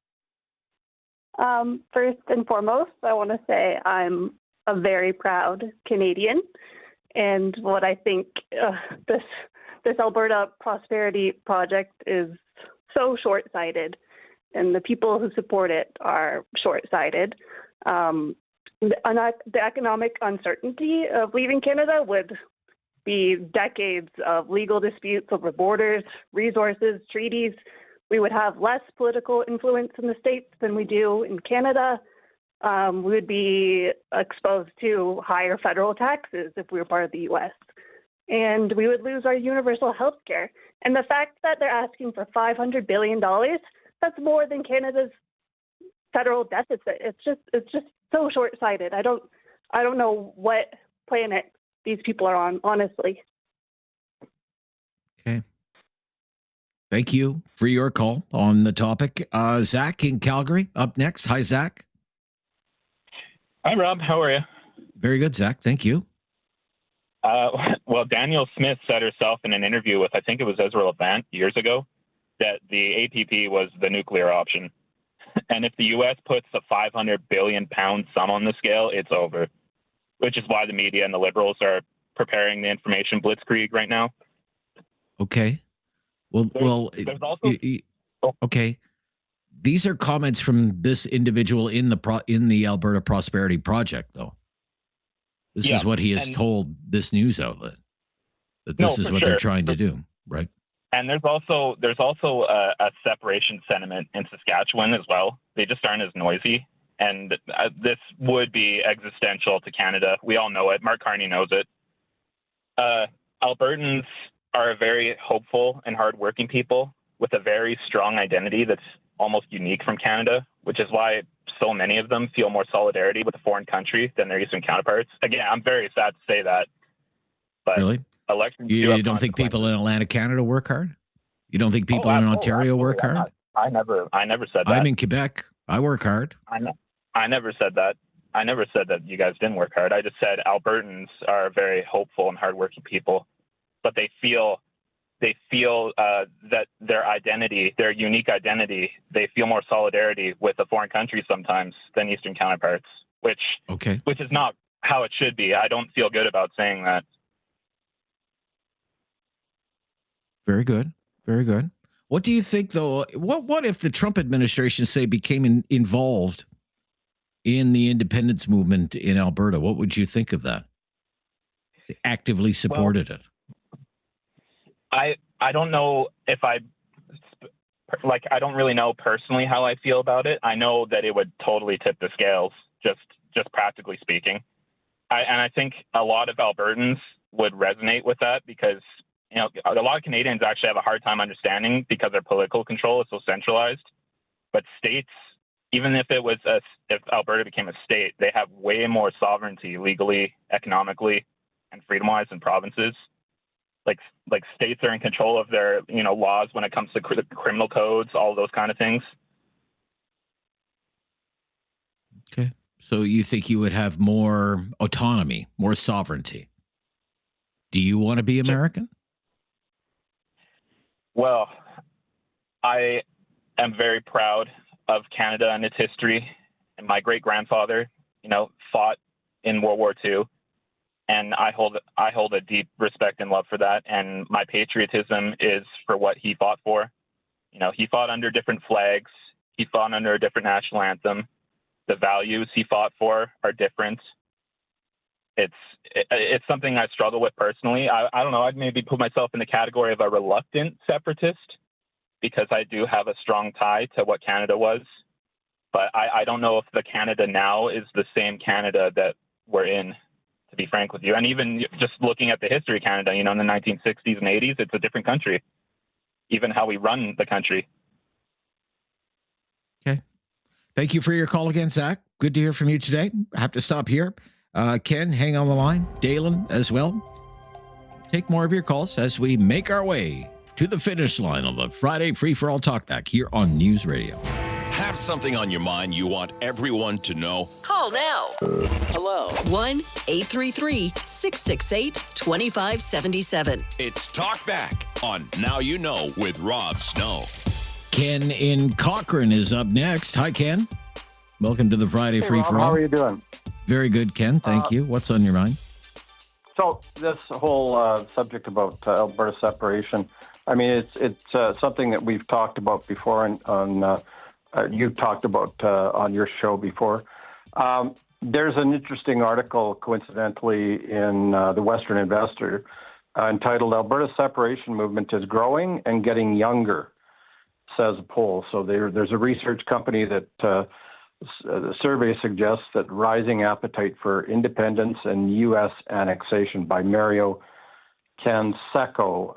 First and foremost, I want to say I'm a very proud Canadian, and what I think this Alberta Prosperity Project is so short-sighted, and the people who support it are short-sighted. The economic uncertainty of leaving Canada would be decades of legal disputes over borders, resources, treaties. We would have less political influence in the States than we do in Canada. We would be exposed to higher federal taxes if we were part of the U.S. And we would lose our universal health care. And the fact that they're asking for $500 billion, that's more than Canada's federal deficit. It's just so short-sighted. I don't know what planet these people are on, honestly. Okay. Thank you for your call on the topic. Zach in Calgary up next. Hi, Zach. Hi, Rob. How are you? Very good, Zach. Thank you. Well, Danielle Smith said herself in an interview with, I think it was Ezra Levant years ago, that the APP was the nuclear option. And if the U.S. puts a 500 billion pound sum on the scale, it's over, which is why the media and the liberals are preparing the information blitzkrieg right now. Okay. There's also, okay. These are comments from this individual in the Alberta Prosperity Project, though. This is what he has told this news outlet, that this is what they're trying to do, right? And there's also a separation sentiment in Saskatchewan as well. They just aren't as noisy, and this would be existential to Canada. We all know it. Mark Carney knows it. Albertans are a very hopeful and hardworking people with a very strong identity that's almost unique from Canada, which is why so many of them feel more solidarity with a foreign country than their Eastern counterparts. Again, I'm very sad to say that. But really? Elections you don't think people in Atlantic Canada work hard? You don't think people in Ontario work hard? I never said that. I'm in Quebec. I work hard. I never said that. I never said that you guys didn't work hard. I just said Albertans are very hopeful and hardworking people, but they feel that their identity, their unique identity, they feel more solidarity with a foreign country sometimes than Eastern counterparts, which is not how it should be. I don't feel good about saying that. Very good. Very good. What do you think, though? What if the Trump administration, say, became involved in the independence movement in Alberta? What would you think of that? They actively supported it. I don't know if I don't really know personally how I feel about it. I know that it would totally tip the scales, just practically speaking. And I think a lot of Albertans would resonate with that because, you know, a lot of Canadians actually have a hard time understanding because their political control is so centralized. But states, even if Alberta became a state, they have way more sovereignty legally, economically, and freedom-wise than provinces. Like states are in control of their, you know, laws when it comes to criminal codes, all those kind of things. Okay. So you think you would have more autonomy, more sovereignty. Do you want to be American? Well, I am very proud of Canada and its history. And my great-grandfather, you know, fought in World War II. And I hold a deep respect and love for that. And my patriotism is for what he fought for. You know, he fought under different flags. He fought under a different national anthem. The values he fought for are different. It's something I struggle with personally. I don't know. I'd maybe put myself in the category of a reluctant separatist because I do have a strong tie to what Canada was. But I don't know if the Canada now is the same Canada that we're in, to be frank with you. And even just looking at the history of Canada, you know, in the 1960s and 80s, it's a different country, even how we run the country. Okay. Thank you for your call again, Zach. Good to hear from you today. I have to stop here. Ken, hang on the line. Dalen as well. Take more of your calls as we make our way to the finish line of the Friday Free for All Talkback here on News Radio. Have something on your mind you want everyone to know? Call now. Hello. 1-833-668-2577. It's Talkback on Now You Know with Rob Snow. Ken in Cochrane is up next. Hi, Ken. Welcome to the Friday Free for All. How are you doing? Very good, Ken. Thank you. What's on your mind? So this whole subject about Alberta separation, I mean, it's something that we've talked about before, and you've talked about on your show before. There's an interesting article, coincidentally, in the Western Investor entitled "Alberta Separation Movement is Growing and Getting Younger," says a poll. So there's a research company that the survey suggests that rising appetite for independence and U.S. annexation by Mario Canseco.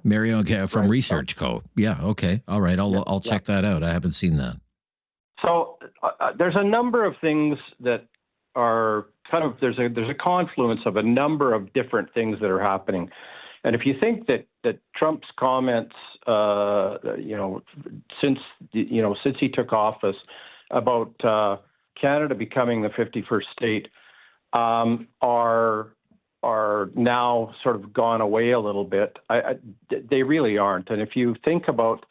Mario from Research Co. Yeah, okay. All right, I'll check that out. I haven't seen that. So there's a number of things that are kind of, there's a confluence of a number of different things that are happening. And if you think that Trump's comments, since he took office about Canada becoming the 51st state, are now sort of gone away a little bit. They really aren't. And if you think about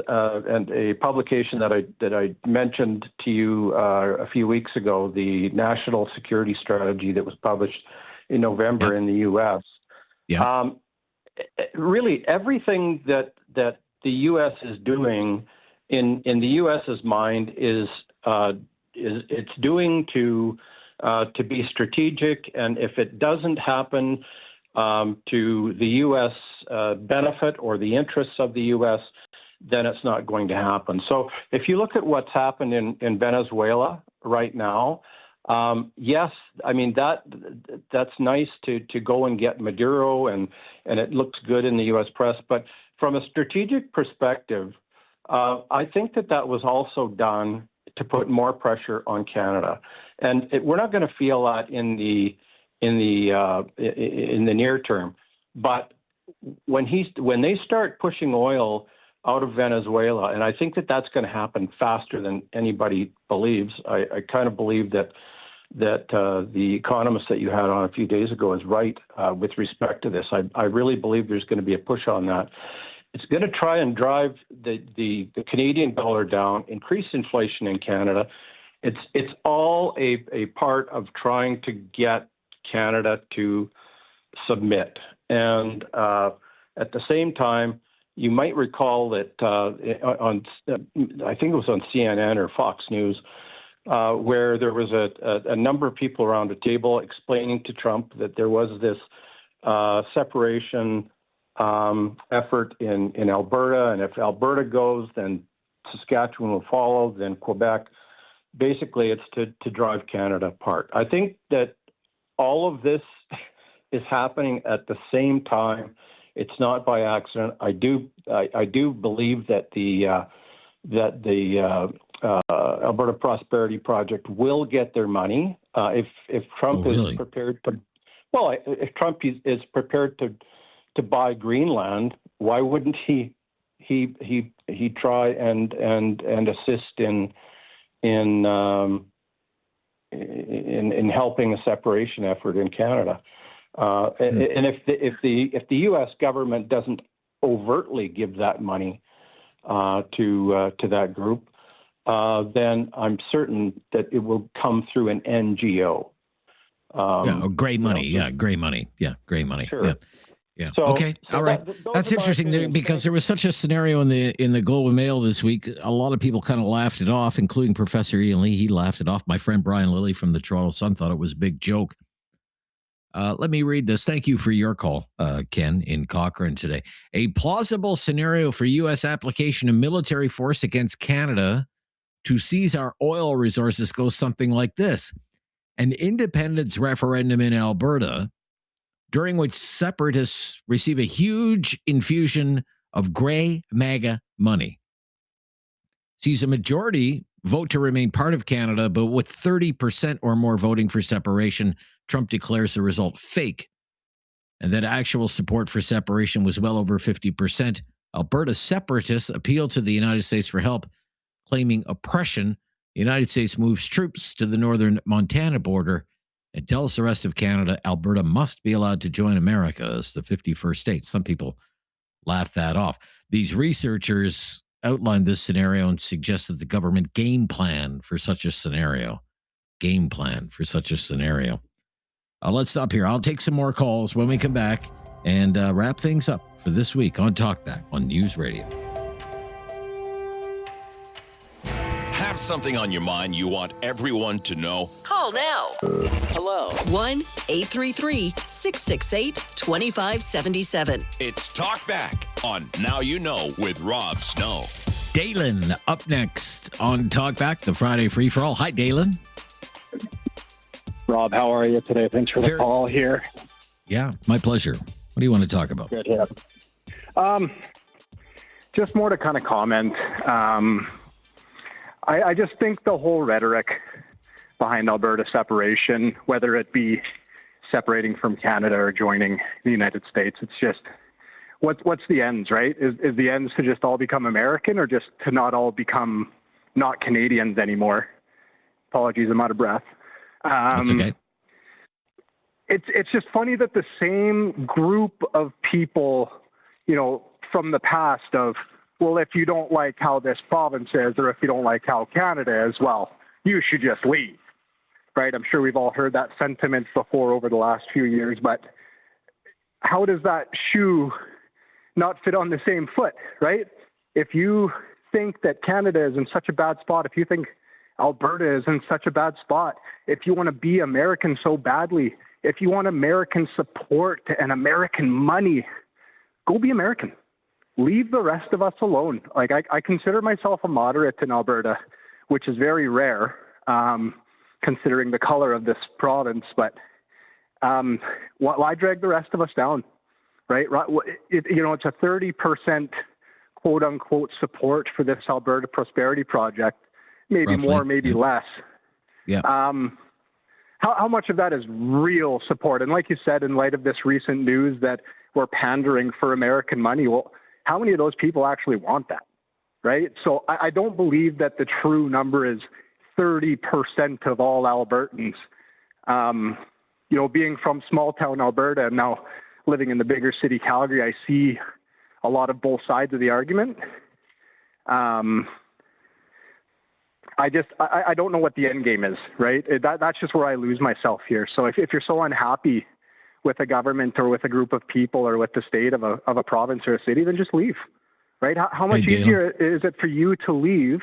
and a publication that I mentioned to you a few weeks ago, the National Security Strategy that was published in November in the U.S. Yeah. Really, everything that the U.S. is doing in the U.S.'s mind is it's doing to be strategic, and if it doesn't happen to the U.S. Benefit or the interests of the U.S., then it's not going to happen. So if you look at what's happened in Venezuela right now, yes, I mean that's nice to go and get Maduro, and it looks good in the U.S. press. But from a strategic perspective, I think that was also done to put more pressure on Canada, and we're not going to feel that in the near term. But when they start pushing oil out of Venezuela, and I think that's going to happen faster than anybody believes. I kind of believe that the economist that you had on a few days ago is right with respect to this. I really believe there's going to be a push on that. It's going to try and drive the Canadian dollar down, increase inflation in Canada. It's all a part of trying to get Canada to submit. And at the same time, you might recall that I think it was on CNN or Fox News, where there was a number of people around a table explaining to Trump that there was this separation effort in Alberta, and if Alberta goes, then Saskatchewan will follow, then Quebec. Basically, it's to drive Canada apart. I think that all of this is happening at the same time. It's not by accident. I do believe that the Alberta Prosperity Project will get their money if Trump is prepared to. Well, if Trump is prepared to buy Greenland, why wouldn't he try and assist in helping a separation effort in Canada? And if the U.S. government doesn't overtly give that money to that group, then I'm certain that it will come through an NGO. Great money. Great money. Yeah, great money. Sure. Yeah. So, okay. All right. That's interesting because there was such a scenario in the Globe and Mail this week. A lot of people kind of laughed it off, including Professor Ian Lee. He laughed it off. My friend Brian Lilly from the Toronto Sun thought it was a big joke. Let me read this. Thank you for your call, Ken, in Cochrane today. A plausible scenario for U.S. application of military force against Canada to seize our oil resources goes something like this. An independence referendum in Alberta, during which separatists receive a huge infusion of gray MAGA money, sees a majority vote to remain part of Canada, but with 30% or more voting for separation, Trump declares the result fake, and that actual support for separation was well over 50% Alberta separatists appeal to the United States for help, claiming oppression. The United States moves troops to the northern Montana border and tells the rest of Canada Alberta must be allowed to join America as the 51st state. Some people laugh that off. These researchers outlined this scenario and suggested the government game plan for such a scenario. Game plan for such a scenario. Let's stop here. I'll take some more calls when we come back and wrap things up for this week on Talkback on News Radio. Have something on your mind you want everyone to know? Call now. Hello. 1-833-668-2577. It's Talkback on Now You Know with Rob Snow. Dalen up next on Talkback, the Friday Free For All. Hi, Dalen. Rob, how are you today? Thanks for the call here. Yeah, my pleasure. What do you want to talk about? Good, yeah. Just more to kind of comment. I just think the whole rhetoric behind Alberta separation, whether it be separating from Canada or joining the United States, it's just, what's the ends, right? Is the ends to just all become American or just to not all become not Canadians anymore? Apologies, I'm out of breath. That's okay. It's just funny that the same group of people, from the past of, well, if you don't like how this province is, or if you don't like how Canada is, well, you should just leave, right? I'm sure we've all heard that sentiment before over the last few years, but how does that shoe not fit on the same foot, right? If you think that Canada is in such a bad spot, if you think Alberta is in such a bad spot, if you want to be American so badly, if you want American support and American money, go be American. Leave the rest of us alone. Like, I consider myself a moderate in Alberta, which is very rare, considering the color of this province. But why drag the rest of us down, right? It's a 30% quote unquote support for this Alberta Prosperity Project, maybe roughly, more, maybe less. Yeah. How much of that is real support? And like you said, in light of this recent news that we're pandering for American money, well, how many of those people actually want that, right? So I don't believe that the true number is 30% of all Albertans. Being from small town Alberta and now living in the bigger city, Calgary, I see a lot of both sides of the argument. I don't know what the end game is, right? That's just where I lose myself here. So if you're so unhappy with a government or with a group of people or with the state of a province or a city, then just leave, right? How much easier is it for you to leave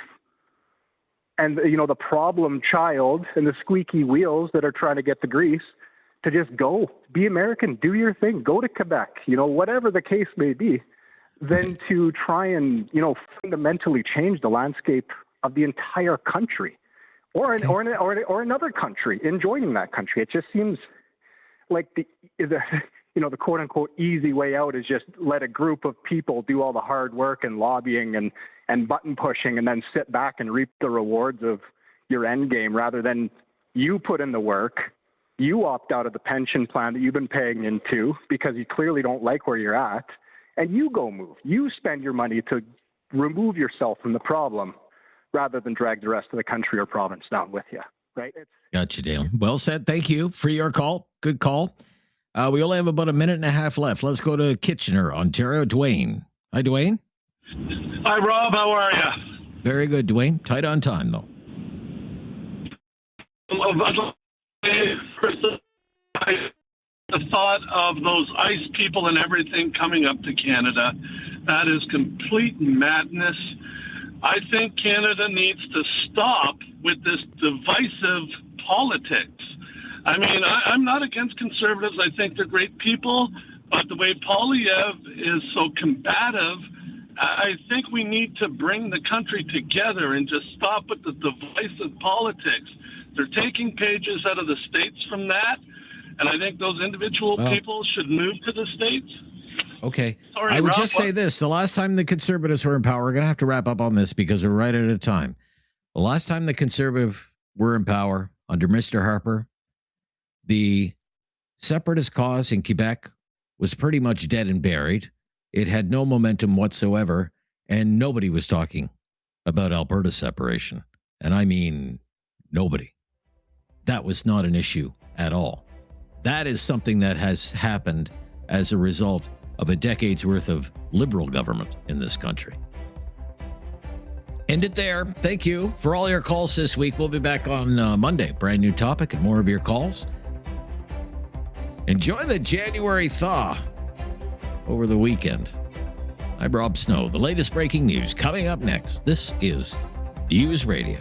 and, the problem child and the squeaky wheels that are trying to get the grease to just go, be American, do your thing, go to Quebec, whatever the case may be, than to try and, fundamentally change the landscape of the entire country or another country in joining that country. It just seems like the quote unquote easy way out is just let a group of people do all the hard work and lobbying and button pushing and then sit back and reap the rewards of your end game rather than you put in the work, you opt out of the pension plan that you've been paying into because you clearly don't like where you're at, and you go move. You spend your money to remove yourself from the problem rather than drag the rest of the country or province down with you, right? Gotcha, Dale. Well said. Thank you for your call. Good call. We only have about a minute and a half left. Let's go to Kitchener, Ontario. Dwayne. Hi, Dwayne. Hi, Rob. How are you? Very good, Dwayne. Tight on time, though. First, the thought of those ICE people and everything coming up to Canada, that is complete madness. I think Canada needs to stop with this divisive politics. I mean, I'm not against conservatives. I think they're great people, but the way Poilievre is so combative, I think we need to bring the country together and just stop with the divisive politics. They're taking pages out of the states from that, and I think those individual people should move to the states. Okay. Sorry, I would Rob, just say this. The last time the Conservatives were in power, we're going to have to wrap up on this because we're right at a time. The last time the Conservatives were in power under Mr. Harper, the separatist cause in Quebec was pretty much dead and buried. It had no momentum whatsoever, and nobody was talking about Alberta separation. And I mean nobody. That was not an issue at all. That is something that has happened as a result of a decade's worth of liberal government in this country. End it there. Thank you for all your calls this week. We'll be back on Monday. Brand new topic and more of your calls. Enjoy the January thaw over the weekend. I'm Rob Snow. The latest breaking news coming up next. This is News Radio.